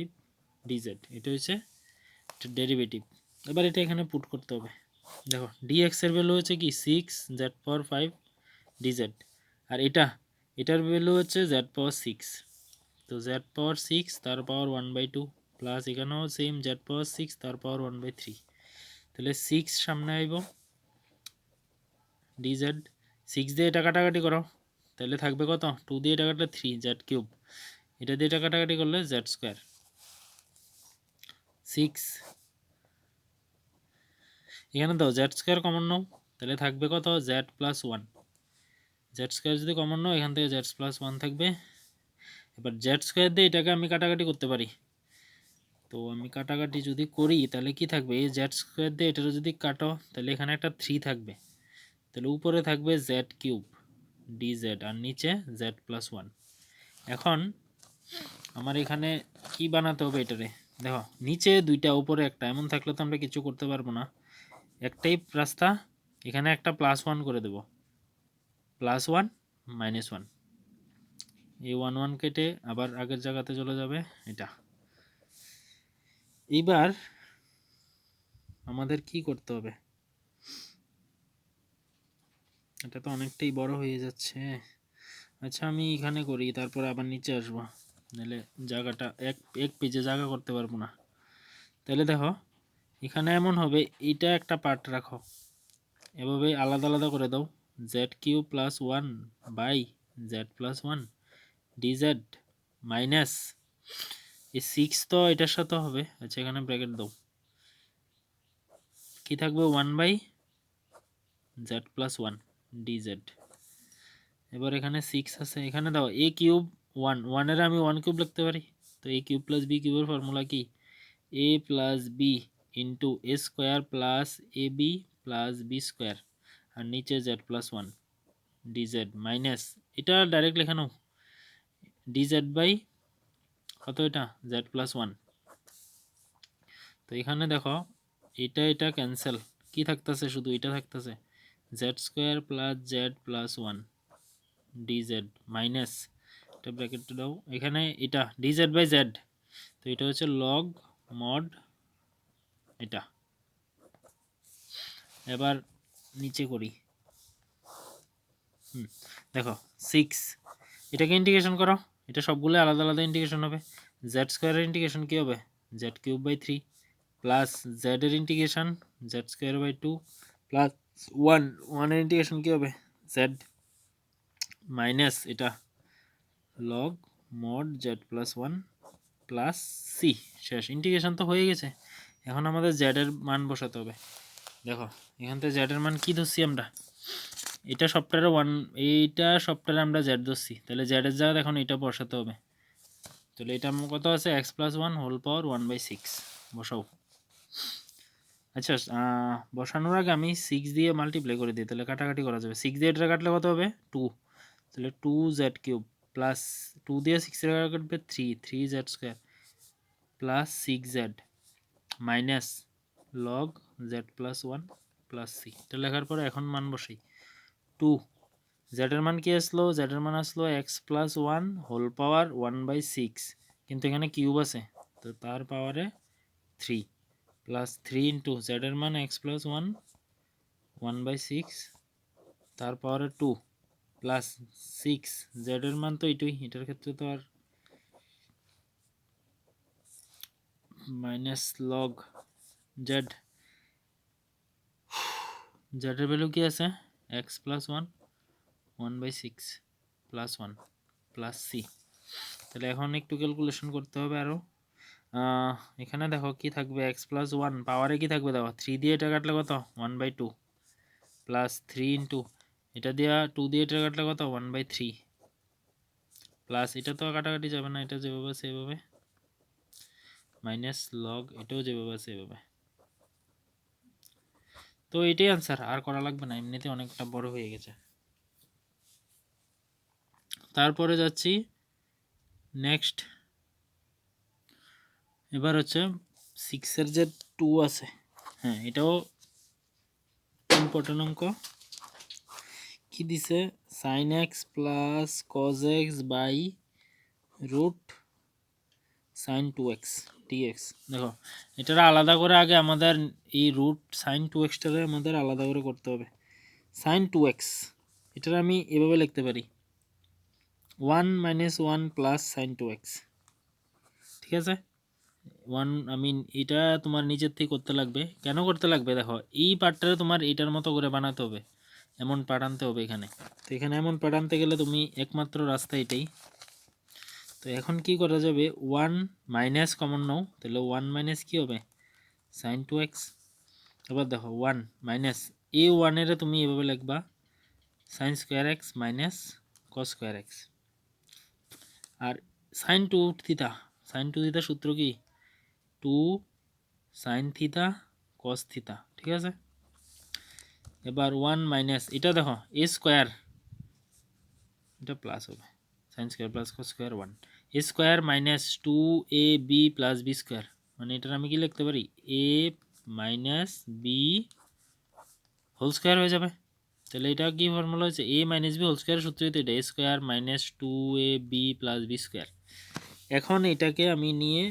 dz, এটা হচ্ছে ডেরিভেটিভ। এবার এটা এখানে পুট করতে হবে। দেখো, dx এর ভ্যালু হচ্ছে কি 6z⁻5 dz, আর এটার ভ্যালু হচ্ছে z⁻6। তো z⁻6 তার পাওয়ার 1/2 প্লাস এখানেও সেম z⁻6 তার পাওয়ার 1/3। তাহলে 6 সামনে আইব dz, 6 দিয়ে এটা কাটাকাটি করো, তাহলে থাকবে কত, 2 দিয়ে এটা কাটলে 3z3, এটা দিয়ে এটা কাটাকাটি করলে z²। 6 এখানে দাও z² কমন নাও, তাহলে থাকবে কত, z+1। z² যদি কমন নাও, এখান থেকে z+1 থাকবে। এবার z² দিয়ে এটাকে আমি কাটাকাটি করতে পারি। তো আমি কাটাকাটি যদি করি তাহলে কি থাকবে, এই z² দিয়ে এটারও যদি কাটো তাহলে এখানে একটা 3 থাকবে। তাহলে উপরে থাকবে z³ dz আর নিচে z+1। এখন আমার এখানে কি বানাতে হবে এটারে, দেখো নিচে দুইটা উপরে একটা, এমন থাকলে তো আমরা কিছু করতে পারবো না। একটাই রাস্তা, এখানে একটা +1 করে দেব, +1 -1, এই 1 1 কেটে আবার আগের জায়গাতে চলে যাবে এটা। এবার আমাদের কি করতে হবে, এটা তো অনেকটাই বড় হয়ে যাচ্ছে। আচ্ছা, আমি এখানে করি, তারপর আবার নিচে আসবো, নাহলে জায়গাটা এক পেজে জায়গা করতে পারবো না। তাহলে দেখো, এখানে এমন হবে, এটা একটা পার্ট রাখো, এভাবে আলাদা আলাদা করে দাও, z³ + 1 by z+1 dz minus এই 6 তো এটার সাথে হবে। আচ্ছা, এখানে ব্র্যাকেট দাও, কি থাকবে, 1/z+1 dz। এবার এখানে 6 আছে, এখানে দাও a³ 1, 1 এর আমি 1³ লিখতে পারি। তো a³ + b³ এর ফর্মুলা কি, a + b into a² + ab + b², আর নিচে z+1 dz মাইনাস, এটা ডাইরেক্ট লেখা নাও, dz বাই কত, এটা z+1। তো এখানে দেখো, এটা ক্যান্সেল, কি থাকতেছে, শুধু এটা থাকতেছে, z² + z+1 dz মাইনাস, এটা ব্র্যাকেট দাও, এখানে এটা dz বাই z, তো এটা হচ্ছে লগ মড এটা। এবার নিচে করি, দেখো 6, এটাকে ইন্টিগ্রেশন করো, এটা সবগুলো আলাদা আলাদা ইন্টিগ্রেশন হবে। z² এর ইন্টিগ্রেশন কি হবে, z³/3 প্লাস z এর ইন্টিগ্রেশন z²/2 প্লাস 1 এর ইন্টিগ্রেশন কি হবে, z মাইনাস এটা log mod z+1 plus c। শেষ, ইন্টিগ্রেশন তো হয়ে গেছে। এখন আমাদের জেড এর মান বসাতে হবে। দেখো এখান থেকে জেড এর মান কি ধরছি আমরা, এটা সবটারে এইটা সবটারে আমরা জেড ধরছি, তাহলে জেড এর জায়গায় এখন এটা বসাতে হবে। তাহলে এটা আমার কত আছে, x plus one whole power 1/6 বসাও। আচ্ছা বসানোর আগে আমি 6 দিয়ে মাল্টিপ্লাই করে দিই, তাহলে কাটাকাটি করা যাবে। 6 দিয়ে এটা কাটলে কত হবে 2, তাহলে 2z³ প্লাস 2 দিয়ে 6 এর কাটবে 3z² plus 6z minus log z plus 1 plus c। এটা লেখার পরে এখন মান বসাই। 2 z এর মান কি আসলো, z এর মান আসলো x plus one whole power 1/6, কিন্তু এখানে কিউব আছে তো তার পাওয়ারে 3 প্লাস 3 ইন্টু z এর মান এক্স প্লাস ওয়ান 1/6 তার পাওয়ারে 2 প্লাস 6 z এর মান তো এটাই, এটার ক্ষেত্রে তো আর মাইনাস লগ z, z এর ভ্যালু কি আছে x plus one 1/6 plus 1 plus c। তাহলে এখন একটু ক্যালকুলেশন করতে হবে আরও। এখানে দেখো কি থাকবে, এক্স প্লাস ওয়ান পাওয়ারে কি থাকবে দেখো, 3 দিয়ে এটা কাটলে কত 1/2 প্লাস 3 ইন্টু এটা দিয়ে 2 দিয়ে এটা কাটলে কত 1/3 প্লাস এটা তো কাটাকাটি যাবে না, এটা যেভাবে সেভাবে মাইনাস লগ এটাও যেভাবে সেভাবে। তো এটাই আনসার, আর করা লাগবে না, এমনিতে অনেকটা বড় হয়ে গেছে। তারপরে যাচ্ছি নেক্সট, এবার হচ্ছে 6 এর যে 2 আছে, হ্যাঁ এটাও ইম্পর্টেন্ট অঙ্ক। কি দিছে, sine x plus cos x by root sine 2x dx। দেখো এটার আলাদা করে আগে আমাদের এই রুট সাইন 2xটারে আমাদের আলাদা করে করতে হবে। সাইন 2x এটার আমি এভাবে লিখতে পারি 1 - 1 প্লাস সাইন 2x, ঠিক আছে। 1 আমি এটা তোমার নিজের থেকে করতে লাগবে, কেন করতে লাগবে দেখো এই পার্টটারে তোমার এইটার মতো করে বানাতে হবে, এমন পার্ট আনতে হবে এখানে। তো এখানে এমন পার্ট আনতে গেলে তুমি একমাত্র রাস্তা এটাই। তো এখন কি করা যাবে, 1 মাইনাস কমন নাও, তাহলে 1 মাইনাস কি হবে সাইন 2x। এবার দেখো 1 মাইনাস এই 1 এর তুমি এভাবে লিখবা sine square x minus cos square x. আর সাইন 2 থিটা, সাইন 2 থিটা সূত্র কি 2 সাইন থিটা কস থিটা, ঠিক আছে। এবার 1 মাইনাস এটা দেখো এ স্কোয়ার, এটা প্লাস হবে sine square plus cos square 1 a square minus 2ab plus b square, মানে এটার আমি কি লিখতে পারি a minus b whole square হয়ে যাবে। তাহলে এটা কি ফর্মুলা হচ্ছে a minus b whole square সূত্র, এটা a square minus 2ab plus b square. এখন এটাকে আমি নিয়ে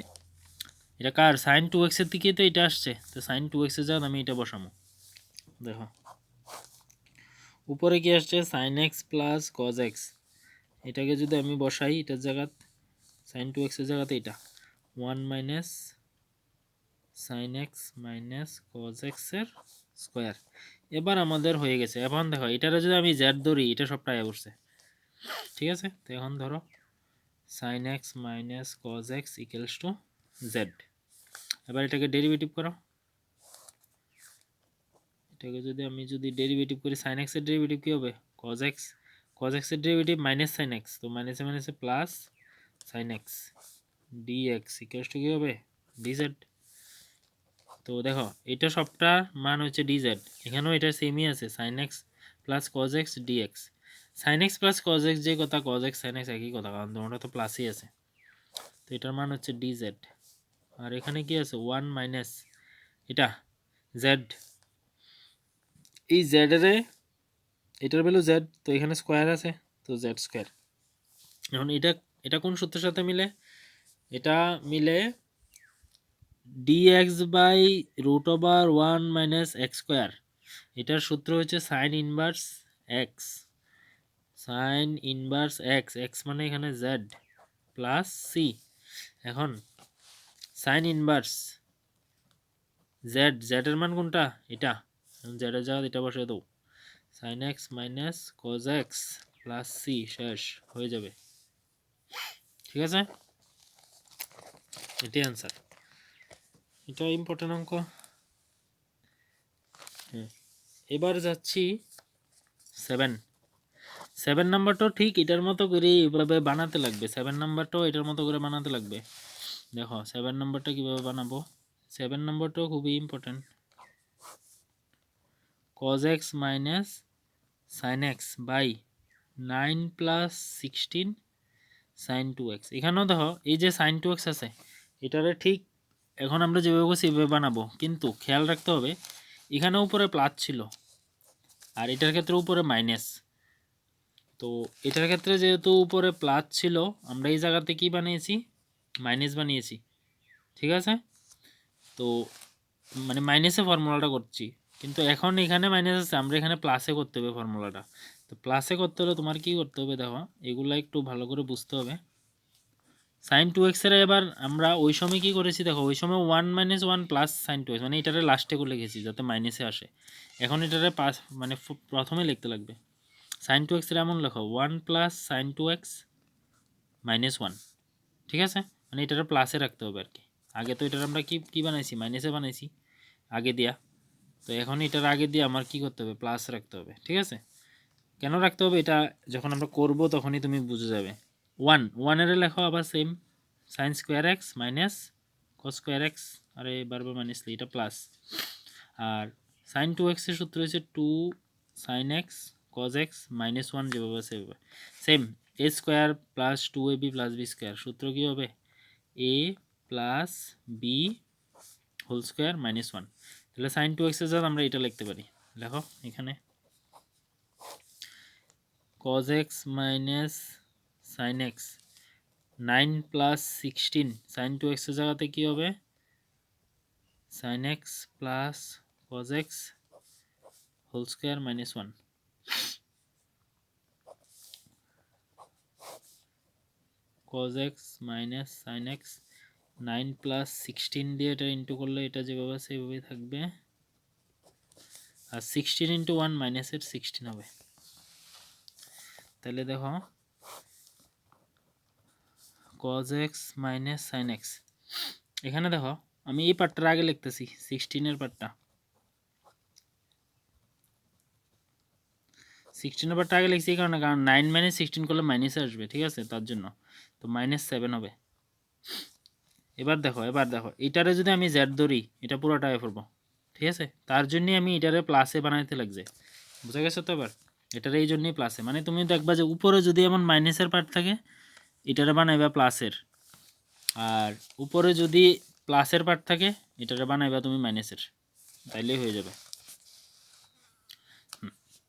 এটা কার সাইন 2x এর দিকে তো এটা আসছে, তো সাইন 2x এর জায়গায় আমি এটা বসাবো। দেখো উপরে কি আসছে sine x plus cos x, এটাকে যদি আমি বসাই এটার জায়গাত সাইন 2x এর জায়গাতে এটা 1 minus sine x minus cos x এর স্কোয়ার। এবার আমাদের হয়ে গেছে। এখন দেখো এটারে যদি আমি জেড ধরি এটা সবটা আয়া পড়ছে, ঠিক আছে। তো এখন ধরো sine x minus cos x equals to z. এবার এটাকে ডেরিভেটিভ করো, এটাকে যদি ডেরিভেটিভ করি সাইন এক্স এর ডেরিভেটিভ কি হবে কজ এক্স, কজ এক্স এর ডেরিভেটিভ মাইনাস সাইন এক্স, তো মাইনাসে মাইনাসে plus sine x d x equals to কি হবে ডিজেড। তো দেখো এটা সবটা মান হচ্ছে ডিজেড, এখানেও এটা সেমই আছে sine x plus cos x d x. Sine x plus cos x যে কথা, কজ এক্স সাইন এক্স একই কথা, কারণ তোমরা তো প্লাসই আছে। তো এটার মান হচ্ছে ডিজেড। আর এখানে কি আছে 1 মাইনাস এটা জেড, এই জেড এর এটার ভ্যালু জেড, তো এখানে স্কোয়ার আছে তো জেড স্কোয়ার। এখন এটা এটা কোন সূত্রের সাথে মিলে, এটা মিলে dx by root over 1 minus x square. এটার সূত্র হচ্ছে sine inverse x, sine inverse x, x মানে এখানে জেড প্লাস সি। এখন সাইন ইনভার্স জেড, জেড এর মান কোনটা এটা, জেড এর জায়গায় এটা বসে দাও sine x minus cos x plus c, শেষ হয়ে যাবে, ঠিক আছে। এটাই অ্যান্সার। এটা ইম্পর্টেন্ট অঙ্ক। এবার যাচ্ছি 7 নাম্বারটাও ঠিক এটার মতো করে এভাবে বানাতে লাগবে। 7 নাম্বারটাও এটার মতো করে বানাতে লাগবে। দেখো 7 নাম্বারটা কীভাবে বানাবো। 7 নাম্বারটাও খুবই important. cos x minus sin x by 9 plus 16 sin 2x। এখানেও দেখো এই যে sin 2x আছে এটারে ঠিক এখন আমরা যেভাবে করছি এভাবে বানাবো, কিন্তু খেয়াল রাখতে হবে এখানে উপরে প্লাস ছিল আর এটার ক্ষেত্রে উপরে মাইনাস। তো এটার ক্ষেত্রে যেহেতু উপরে প্লাস ছিল আমরা এই জায়গাতে কি বানিয়েছি, মাইনাস বানিয়েছি। ঠিক আছে, তো মানে মাইনাসে ফর্মুলাটা করছি, কিন্তু এখন এখানে মাইনাস আছে আমরা এখানে প্লাসে করতে হবে ফর্মুলাটা। তো প্লাসে করতে হলে তোমার কি করতে হবে দেখো, এগুলো একটু ভালো করে বুঝতে হবে। সাইন 2x এর এবার আমরা ওই সময় কি করেছি দেখো, ওই সময় 1 - 1 প্লাস সাইন 2x মানে এটারে লাস্টে করে লিখেছি যাতে মাইনাসে আসে। এখন এটারে পাস মানে প্রথমে লিখতে লাগবে। সাইন 2x এর এমন লেখো 1 প্লাস সাইন 2x মাইনাস 1। ঠিক আছে, মানে এটারে প্লাসে রাখতে হবে আর কি। আগে তো এটার আমরা কি বানাইছি, মাইনাসে বানাইছি আগে দিয়া। তো এখন এটার আগে দিয়ে আমার কি করতে হবে, প্লাস রাখতে হবে। ঠিক আছে, কেন রাখতে হবে এটা যখন আমরা করব তখনই তুমি বুঝে যাবে। 1 এর লেখো আবার same sign square x minus cos square x, আরে বারবার মাইনাস এটা প্লাস। আর সাইন 2x এর সূত্র হচ্ছে 2 sine x cos x minus 1, যেভাবে সেভাবে same a square plus 2ab plus b square. সূত্র কী হবে, a plus b whole square minus 1। তাহলে সাইন 2x এর জায়গায় আমরা এটা লিখতে পারি। দেখো এখানে cos x মাইনাস sine x 9 plus 16 sine 2x এর জায়গাতে কী হবে, sine x plus cos x whole square minus 1। cos x মাইনাস সাইন এক্স 9 প্লাস 16 দিয়ে এটা ইন্টু করলে এটা যেভাবে সেভাবেই থাকবে, আর 16 ইন্টু 1 মাইনাসের 16 হবে। তাহলে দেখো cos x মাইনাস সাইন এক্স, এখানে দেখো আমি এই পার্টটার আগে লিখতেছি 16 এর পার্টটা, 16 এর পার্টটা আগে লিখছি কারণ 9 - 16 করলে মাইনাসে আসবে। ঠিক আছে, তার জন্য তো -7 হবে। এবার দেখো এটারে যদি আমি জেড ধরি এটা পুরোটা এ করবো। ঠিক আছে, তার জন্যই আমি এটারে প্লাসে বানাইতে লাগছে। বুঝা গেছে তো? এবার এটারে এই জন্যই প্লাসে, মানে তুমি দেখবা যে উপরে যদি এমন মাইনাসের পার্ট থাকে এটারে বানাইবা প্লাসের, আর উপরে যদি প্লাসের পার্ট থাকে এটারে বানাইবা তুমি মাইনাসের, তাইলেই হয়ে যাবে।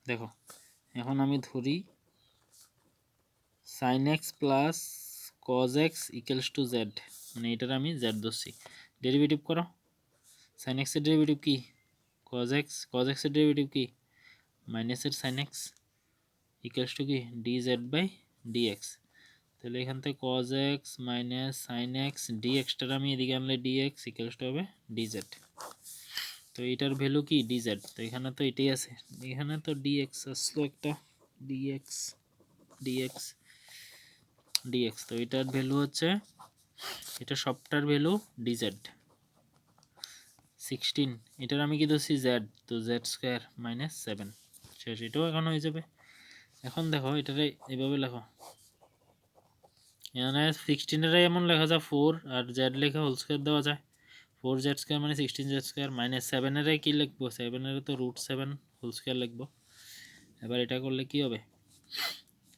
দেখো এখন আমি ধরি sine x plus cos x equals to z, মানে এটার আমি জেড ধরছি। ডেরিভেটিভ করো, সাইন এক্সের ডেরিভেটিভ কি কজ এক্সের ডেরিভেটিভ কি মাইনাসের সাইন এক্স ইকুয়ালস টু কি d z by d x. তাহলে এখান থেকে cos x minus sine x d এক্সটার আমি এদিকে আনলে ডি এক্স ইকুয়ালস টু হবে ডি জেড। তো এটার ভ্যালু কি ডি জেড, তো এখানে তো এটাই আছে, এখানে তো ডি এক্স আসলো একটা ডিএক্স ডিএক্স ডিএক্স। তো এটার ভ্যালু হচ্ছে, এটা সবটার ভ্যালু ডিজেড 16, এটার আমি কি ধরছি জেড, তো জেড স্কোয়ার মাইনাস 7 শেষ, এটাও এখন হয়ে যাবে। এখন দেখো এটারে এইভাবে লেখো, এখানে 16 এমন লেখা যায় 4 আর জেড লেখা হোল স্কোয়ার দেওয়া যায়, 4 জেড স্কোয়ার মানে 16 জেড স্কোয়ার মাইনাস 7 কি লিখবো, 7 তো √7 হোল স্কোয়ার লিখবো। এবার এটা করলে কি হবে,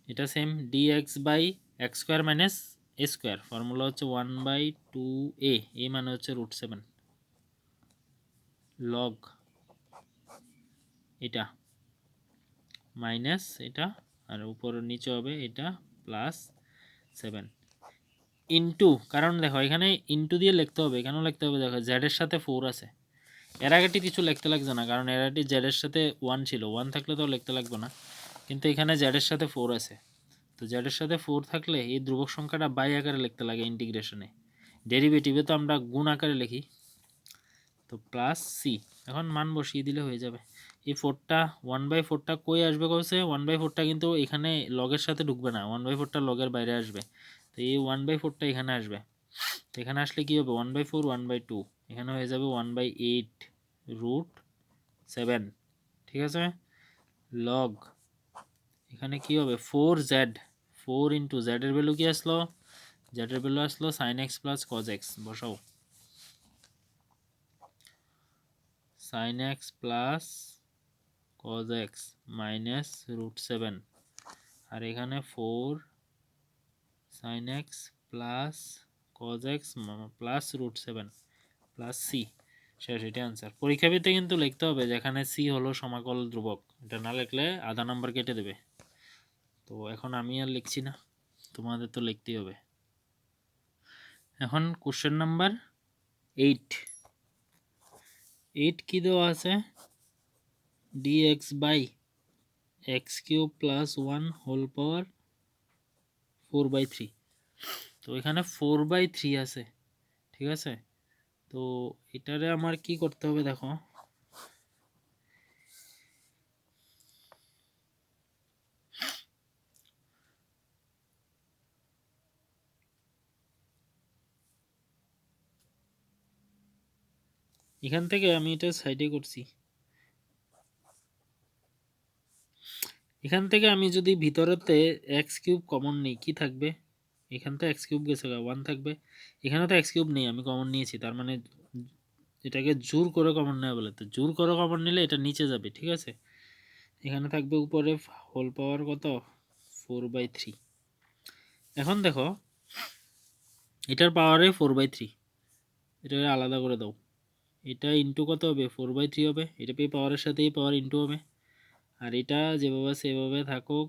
এটা same d x by x square minus a square, formula হচ্ছে 1/2a, এ মানে হচ্ছে √7 লগ এটা মাইনাস এটা, আর উপর নিচে হবে এটা প্লাস 7 ইন্টু, কারণ দেখো এখানে ইন্টু দিয়ে লিখতে হবে, কেন লিখতে হবে দেখো জেডের সাথে 4 আছে, এর আগেটি কিছু লিখতে লাগছে না কারণ এর আগেটি জেডের সাথে 1 ছিল, 1 থাকলে তো লিখতে লাগবে না, কিন্তু এখানে জেডের সাথে 4 আছে। তো জেডের সাথে 4 থাকলে এই ধ্রুবক সংখ্যাটা বাই আকারে লিখতে লাগে ইন্টিগ্রেশনে, ডেরিভেটিভে তো আমরা গুণ আকারে লিখি। তো প্লাস সি, এখন মান বসিয়ে দিলে হয়ে যাবে। এই 4টা 1/4টা কই আসবে কইছে, 1/4টা কিন্তু এখানে লগের সাথে ঢুকবে না, 1/4টা লগের বাইরে আসবে। তো এই 1/4টা এখানে আসবে, তো এখানে আসলে কি হবে 1/4 1/2, এখানে হয়ে যাবে 1/8√7, ঠিক আছে। লগ এখানে কি হবে 4z, 4 ইন্টু z এর ভ্যালু কি আসলো, z এর ভ্যালু আসলো sin x plus cos x, বসাও sin x plus cos x minus √7, আর এখানে 4 sin x plus cos x plus √7 plus c, শেষ, এটা আনসার। পরীক্ষাবিতে কিন্তু লিখতে হবে যেখানে c হলো সমাকল ধ্রুবক, এটা না লিখলে আধা নাম্বার কেটে দেবে। তো এখন আমি আর লিখছি না, তোমাদের তো লিখতেই হবে। এখন কোশ্চেন নাম্বার 8 কি দেওয়া আছে, dx by x³ plus 1 whole power 4/3। তো এখানে 4/3 আছে, ঠিক আছে। তো এটারে আমার কি করতে হবে দেখো, এখান থেকে আমি এটা সাইডে করছি, এখান থেকে আমি যদি ভিতরেতে x³ কমন নিই কি থাকবে, এখান থেকে x³ গেছে 1 থাকবে, এখানে তো x³ নেই, আমি কমন নিয়েছি, তার মানে এটাকে জোর করে কমন নেওয়া বলে, তো জোর করে কমন নিলে এটা নিচে যাবে, ঠিক আছে। এখানে থাকবে উপরে হোল পাওয়ার কত 4/3। এখন দেখো এটার পাওয়ারে 4/3, এটা আলাদা করে দাও, এটা ইন্টু কত হবে 4/3 হবে, এটা পেয়ে পাওয়ারের সাথে এই পাওয়ার ইন্টু হবে, আর এটা যেভাবে সেভাবে থাকুক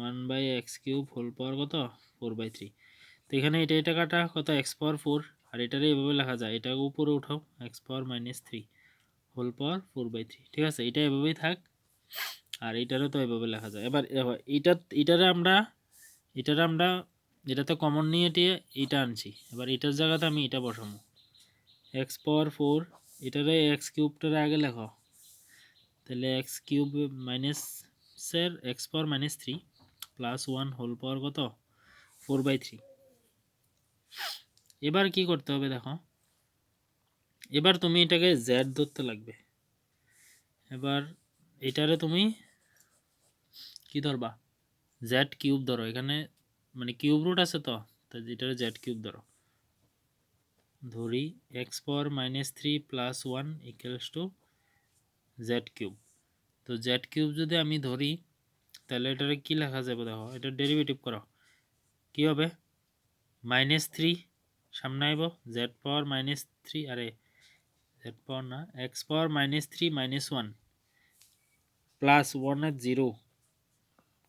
1/x³ হোল পাওয়ার কত 4/3। তো এখানে এটা কাটা কত x⁴, আর এটারে এভাবে লেখা যায়, এটা উপরে উঠাও x⁻³ হোল পাওয়ার 4/3, ঠিক আছে। এটা এভাবেই থাক, আর এটারও তো এভাবে লেখা যায়। এবার এটারে আমরা এটাতে কমন নিয়ে এটা আনছি, এবার এটার জায়গাতে আমি এটা বসাবো x⁴, এটারে x³ আগে লেখো, তাহলে x³ মাইনাসের x⁻³ প্লাস 1 হোল পাওয়ার কত 4/3। এবার কি করতে হবে দেখো, এবার তুমি এটাকে z ধরতে লাগবে, এবার এটারে তুমি কি ধরবা z³ ধরো, এখানে মানে কিউব রুট আছে, তো এটারে z³ ধরো, ধরি x⁻³ plus 1 equals to z³। তো z³ যদি আমি ধরি তাহলে এটারে কি লেখা যাবে দেখো, এটা ডেরিভেটিভ করো, কি হবে -3 সামনে আইব z⁻³ আরে z⁻, না x⁻³ মাইনাস 1 প্লাস 1 এর 0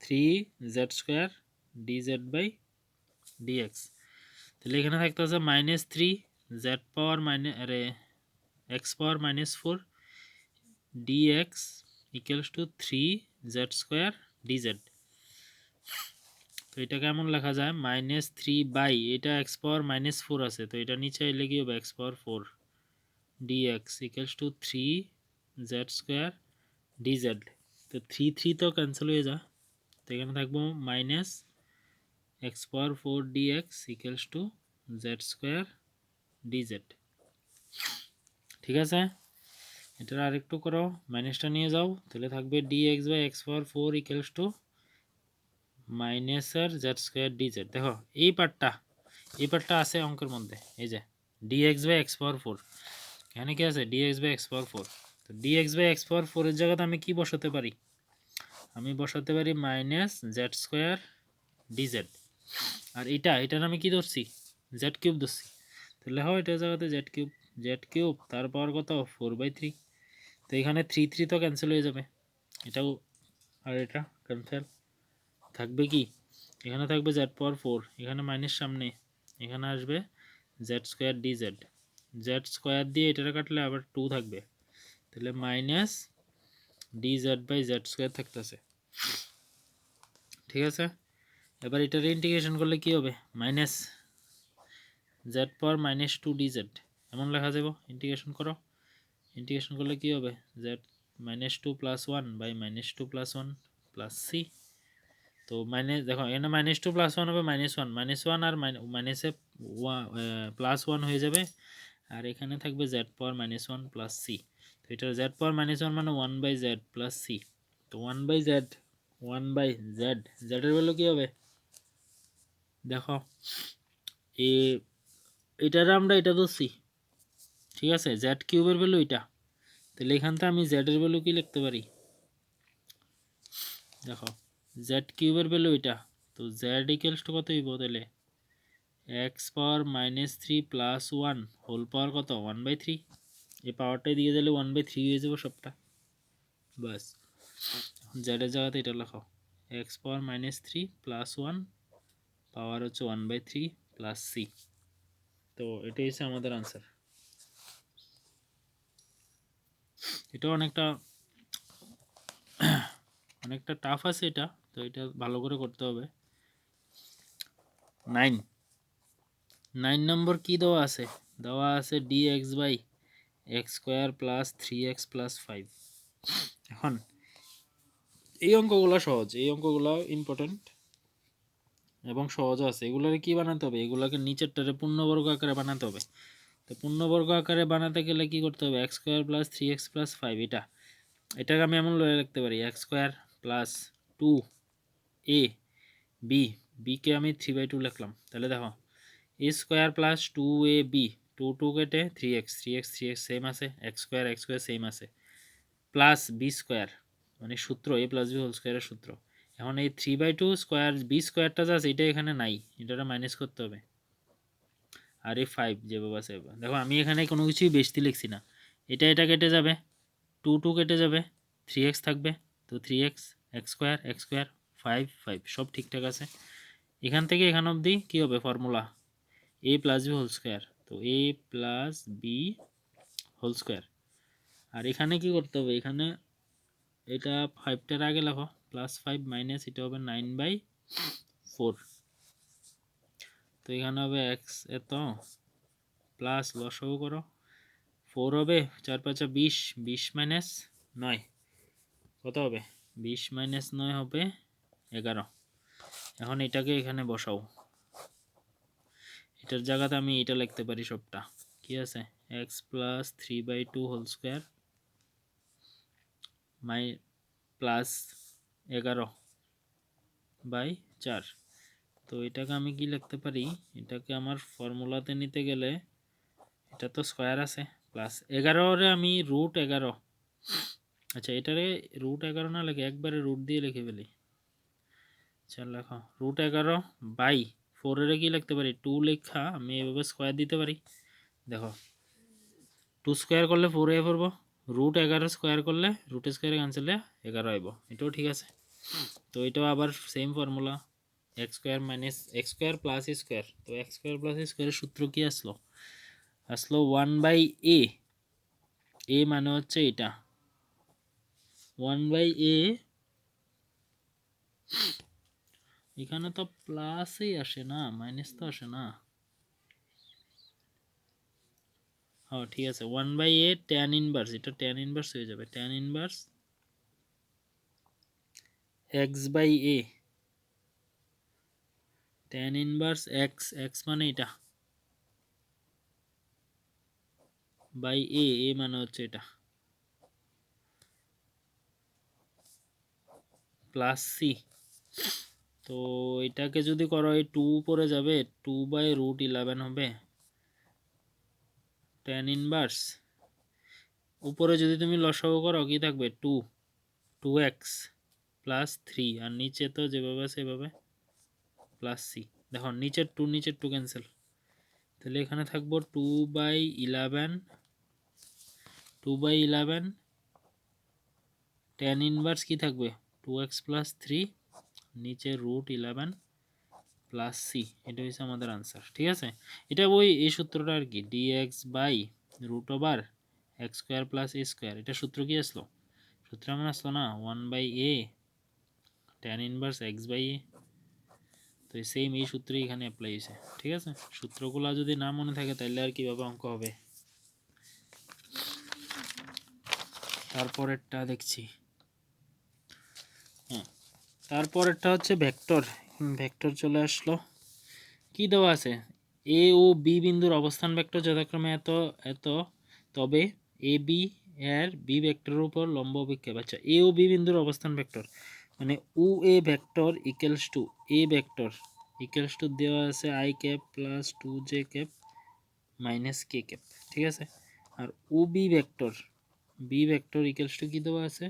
3z² dz/dx। তাহলে এখানে থাকতে আছে -3 x⁻⁻⁴ dx equals to 3z² dz। তো এটা কেমন লেখা যায় -3 বাই এটা x⁻⁻⁴ আছে, তো এটা নিচে এলে কি হবে x⁻⁴ dx equals to 3z² dz। তো 3 তো ক্যান্সেল হয়ে যায়, তো এখানে থাকবো -x⁻⁴ dx equals to z² dz, ঠিক আছে। এটার আরেকটু করো, মাইনাসটা নিয়ে যাও, তাহলে থাকবে dx/x⁴ ইকুয়ালস টু মাইনাসের z² dz। দেখো এই পার্টটা আছে অঙ্কের মধ্যে, এই যে dx/x⁴, এখানে কি আছে dx/x⁴। তো dx/x⁴ এর জায়গাতে আমি কি বসাতে পারি, আমি বসাতে পারি -z² dz, আর এটার আমি কি ধরছি z³ ধরছি, তাহলে হয় এটার জায়গাতে z³ তারপর কত 4/3। তো এখানে 3 তো ক্যান্সেল হয়ে যাবে, এটাও আর এটা ক্যান্সেল, থাকবে কি এখানে থাকবে z⁴, এখানে মাইনাস সামনে, এখানে আসবে z² dz, z² দিয়ে এটা কাটলে আবার 2 থাকবে, তাহলে -dz/z² থাকতেছে, ঠিক আছে। এবার এটার ইন্টিগ্রেশন করলে কি হবে -z⁻⁻2 dz এমন লেখা যাব, ইন্টিগ্রেশন করো, ইন্টিগ্রেশন করলে কি হবে z-2 plus 1 by -2 plus 1 plus c। তো মাইনাস দেখো এখানে -2 প্লাস 1 হবে -1 আর মাইনাসে প্লাস 1 হয়ে যাবে, আর এখানে থাকবে z power minus one plus c. তো এটা জেড পাওয়ার মাইনাস ওয়ান মানে one by z plus c. তো ওয়ান বাই জেড, জেডের ভ্যালু কী হবে দেখো, এটার আমরা এটা ধরছি, ঠিক আছে, জেড কিউবের ভ্যালু এটা। তাহলে এখান থেকে আমি জেডের ভ্যালু কি লিখতে পারি দেখো, জেড কিউবের ভ্যালু এটা। তো জেড ইকুয়ালস টু কত হইব তাহলে x power minus three plus one whole power কত ওয়ান বাই থ্রি। এই পাওয়ারটাই দিয়ে দিলে ওয়ান বাই থ্রি হয়ে যাবো সবটা, বাস। জেডের জায়গাতে এটা লেখো, x power minus three plus one power হচ্ছে one by three plus c. তো এটাই হচ্ছে আমাদের আনসার। এটা অনেকটা টাফ আছে এটা, তো এটা ভালো করে করতে হবে। 9 নম্বর কি দেওয়া আছে, দেওয়া আছে d x by x square plus three x plus five. এখন এই অঙ্কগুলো সহজ, এই অঙ্কগুলো ইম্পর্টেন্ট এবং সহজ আছে। এগুলোকে কি বানাতে হবে, এগুলোকে নিচেরটারে পূর্ণবর্গ আকারে বানাতে হবে। তো পূর্ণবর্গ আকারে বানাতে গেলে কি করতে হবে, x square plus three x plus five, এটাকে আমি এমন লয়ে রাখতে পারি, x square plus two A B, বিকে আমি থ্রি বাই টু লিখলাম। তাহলে দেখো a square plus two A B, two কেটে থ্রি এক্স সেম আছে, এক্স স্কোয়ার সেম আছে, প্লাস বি স্কোয়ার মানে সূত্র এ প্লাস বি হোল স্কোয়ারের সূত্র। এখন এই three by two square b স্কোয়ারটা যা আছে এটা এখানে নাই, এটা মাইনাস করতে হবে। আর এই ফাইভ যেভাবে আছে দেখো, আমি এখানে কোনো কিছুই বেশি লিখছি না, এটা কেটে যাবে, টু কেটে যাবে, থ্রি এক্স থাকবে, তো three x x square five five সব ঠিকঠাক আছে। এখান থেকে এখান অবধি কী হবে ফর্মুলা এ প্লাস বি হোল স্কোয়ার, তো এ প্লাস বি হোল স্কোয়ার। আর এখানে কি করতে হবে, এখানে এটা ফাইভটার আগে লেখো প্লাস ফাইভ মাইনাস এটা হবে নাইন বাই ফোর। তো এখানে হবে এক্স এত প্লাস লসাগু করো, ফোর হবে চার পাঁচা বিশ, বিশ মাইনাস নয় কত হবে, বিশ মাইনাস নয় হবে 11। এখন এটাকে এখানে বসাও, এটার জায়গাতে আমি এটা লিখতে পারি সবটা কি আছে, x plus three by two whole square my plus 11/4। তো এটাকে আমি কি লিখতে পারি, এটাকে আমার ফর্মুলাতে নিতে গেলে এটা তো স্কোয়ার আছে প্লাস 11 আমি রুট 11, আচ্ছা এটারে রুট 11 না লিখে একবারে রুট দিয়ে লিখে ফেলি। আচ্ছা লেখো রুট 11/4 কি লিখতে পারি, টু লেখা আমি এভাবে স্কোয়ার দিতে পারি। দেখো টু স্কোয়ার করলে ফোর হয়ে পড়বো, রুট 11 স্কোয়ার করলে রুট স্কোয়ারে ক্যান্সেলে 11 আইব, এটাও ঠিক আছে। তো এটাও আবার same formula x square minus x square plus square. তো এক্স স্কোয়ার প্লাস স্কোয়ারের সূত্র কি আসলো ওয়ান বাই এ মানে হচ্ছে এটা ওয়ান বাই এ, এখানে তো প্লাসই আসে না মাইনাস তো আসে না, হ্যাঁ ঠিক আছে one by a tan inverse, এটা ট্যান ইনভার্স হয়ে যাবে, tan inverse x by a, tan inverse x, x মানে এটা বাই এ মানে হচ্ছে এটা প্লাস সি। তো এটাকে যদি করো এই টু উপরে যাবে, 2/√11 হবে, ট্যান ইনভার্স উপরে যদি তুমি লসাগু করো কি থাকবে, টু এক্স প্লাস থ্রি, আর নিচে তো যেভাবে সেভাবে প্লাস সি। দেখো নিচের টু ক্যান্সেল, তাহলে এখানে থাকবো 2/11 ট্যান ইনভার্স কি থাকবে 2x প্লাস থ্রি, নিচে √11 প্লাস সি, এটা হচ্ছে আমাদের আনসার। ঠিক আছে, এটা এই সূত্রটা আর কি, dx/√x² প্লাস a স্কোয়ার, এটা সূত্র কি আসলো, সূত্র আমার আসলো না 1/a ট্যান ইনভার্স x/a। তো সেম এই সূত্রই এখানে অ্যাপ্লাই হয়েছে। ঠিক আছে, সূত্রগুলো যদি না মনে থাকে তাহলে আর কিভাবে অঙ্ক হবে। তারপরেরটা দেখছি, হ্যাঁ তারপরেরটা হচ্ছে ভেক্টর। ভেক্টর চলে আসলো, কি দেওয়া আছে এ ও বি বিন্দুর অবস্থান ভেক্টর যথাক্রমে এত এত, তবে এ বি এর বি ভেক্টরের উপর লম্ব অভিক্ষেপ। আচ্ছা, এ ও বি বিন্দুর অবস্থান ভেক্টর মানে O A vector equals to a vector equals to দেওয়া আছে i cap plus 2j cap minus k cap, ঠিক আছে। আর O B vector equals to কি দেওয়া আছে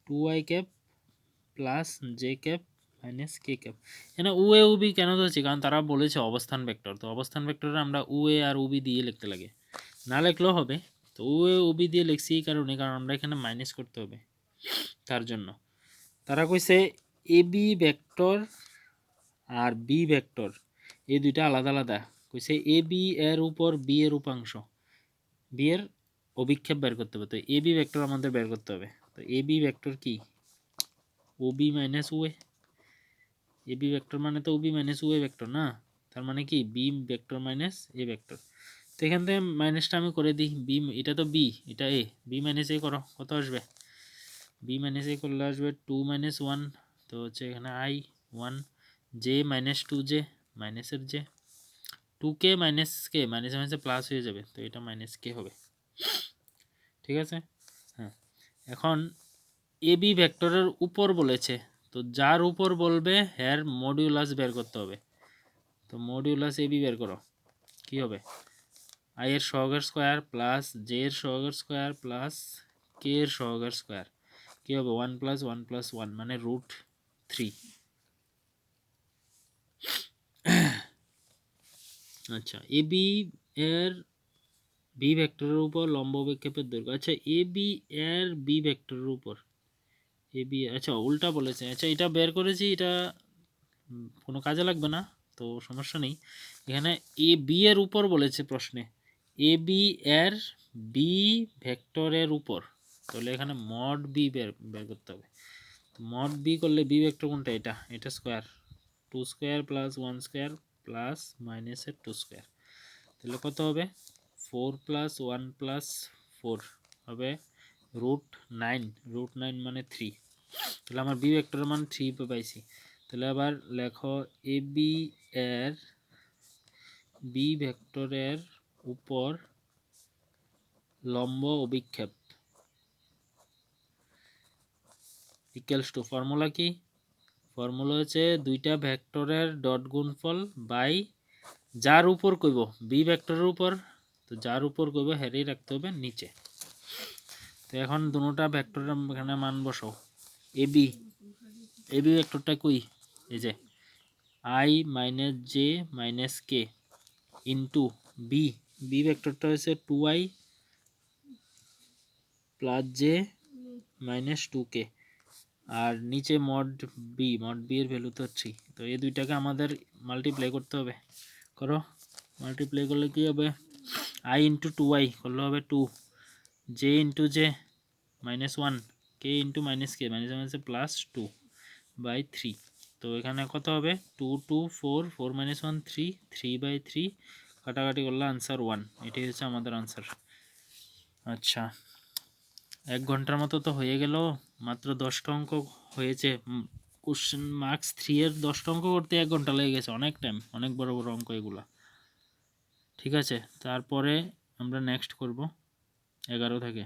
2i cap plus j cap minus k cap. এখানে ও এ ও B কেন ধরছি, কারণ তারা বলেছে অবস্থান ভেক্টর, তো অবস্থান ভেক্টরে আমরা ও এ আর ও বি দিয়ে লিখতে লাগে, না লিখলেও হবে। তো ও এ ও বি দিয়ে লিখছি এই কারণে, কারণ আমরা এখানে মাইনাস করতে হবে, তার জন্য। তারা কইছে এ বি ভেক্টর আর বি ভেক্টর এই দুইটা আলাদা আলাদা। কইছে এ বি এর উপর বি এর উপাংশ, বি এর অভিক্ষেপ বের করতে হবে। তো এ বি ভেক্টর আমাদের বের করতে হবে। তো এ বি ভেক্টর কি O B minus O A, A B vector মানে তো O B minus O A vector না, তার মানে কি b vector minus a vector. তো এখান থেকে মাইনাসটা আমি করে দিই, বি এটা তো বি, এটা এ, বি মাইনাস এ করো, কত আসবে বি মাইনাস এ করলে আসবে 2 মাইনাস 1, তো হচ্ছে এখানে আই 1 জে মাইনাস 2j মাইনাসের জে 2k মাইনাস কে মাইনাসে মাইনাসে প্লাস হয়ে যাবে, তো এটা মাইনাস কে হবে, ঠিক আছে। হ্যাঁ, এখন এ বি ভেক্টরের উপর বলেছে, তো যার উপর বলবে এর মডিউলাস বের করতে হবে। তো মডিউলাস এ বি বের করো, কি হবে আই এর সহগের স্কোয়ার প্লাস জে এর সহগের স্কোয়ার প্লাস কে এর সহগের স্কোয়ার, কি হবে 1 প্লাস 1 প্লাস 1 মানে √3। আচ্ছা, এ বি এর বি ভেক্টরের উপর লম্ব অভিক্ষেপের দৈর্ঘ্য। আচ্ছা, এ বি এর বি ভেক্টরের উপর এ বি, আচ্ছা উল্টা বলেছে। আচ্ছা, এটা বের করেছি, এটা কোনো কাজে লাগবে না, তো সমস্যা নেই। এখানে এ বি এর উপর বলেছে প্রশ্নে, এ বি এর বি ভেক্টরের উপর, তাহলে এখানে মড বি বের করতে হবে। মড বি করলে বি ভেক্টর কোনটা, এটা এটা square 2 square plus 1 square plus মাইনাসের 2 স্কোয়ার, তাহলে কত হবে 4 প্লাস 1 প্লাস 4 হবে √9, √9 মানে 3, তাহলে আমার বি ভেক্টরের মান 3 পাইছি। তাহলে আবার লেখো এ বি এর বি ভেক্টরের উপর লম্ব অভিক্ষেপ ইকুয়ালস টু, ফর্মুলা কি, ফর্মুলা হচ্ছে দুইটা ভেক্টরের ডট গুণফল বাই যার উপর কইব বি ভেক্টরের উপর, তো যার উপর কইব হেরেই রাখতে হবে নিচে। তো এখন দুটোটা ভেক্টরের এখানে মান বসাও। এ বি ভেক্টরটা কই, এই যে i minus j minus k into b ভেক্টরটা হচ্ছে 2i plus J minus 2k, আর নিচে মড বি এর ভ্যালু তো 3। তো এই দুইটাকে আমাদের মাল্টিপ্লাই করতে হবে, করো মাল্টিপ্লাই করলে কি হবে আই ইন্টু 2i করলে হবে 2, জে ইন্টু জে মাইনাস 1, কে ইন্টু মাইনাস কে মাইনাস মাইনাসে প্লাস 2 বাই 3। তো এখানে কত হবে 2 2 4 4 মাইনাস 1 3 3/3, কাটাকাটি করলে আনসার 1, এটাই হচ্ছে আমাদের আনসার। আচ্ছা, 1 ঘন্টার মতো তো হয়ে গেল, মাত্র 10টা অঙ্ক হয়েছে। কোশ্চেন মার্কস 3 এর 10টা অঙ্ক করতে 1 ঘন্টা লেগে গেছে, অনেক টাইম, অনেক বড় বড় অঙ্ক এগুলা। ঠিক আছে, তারপরে আমরা নেক্সট করব 11 থেকে।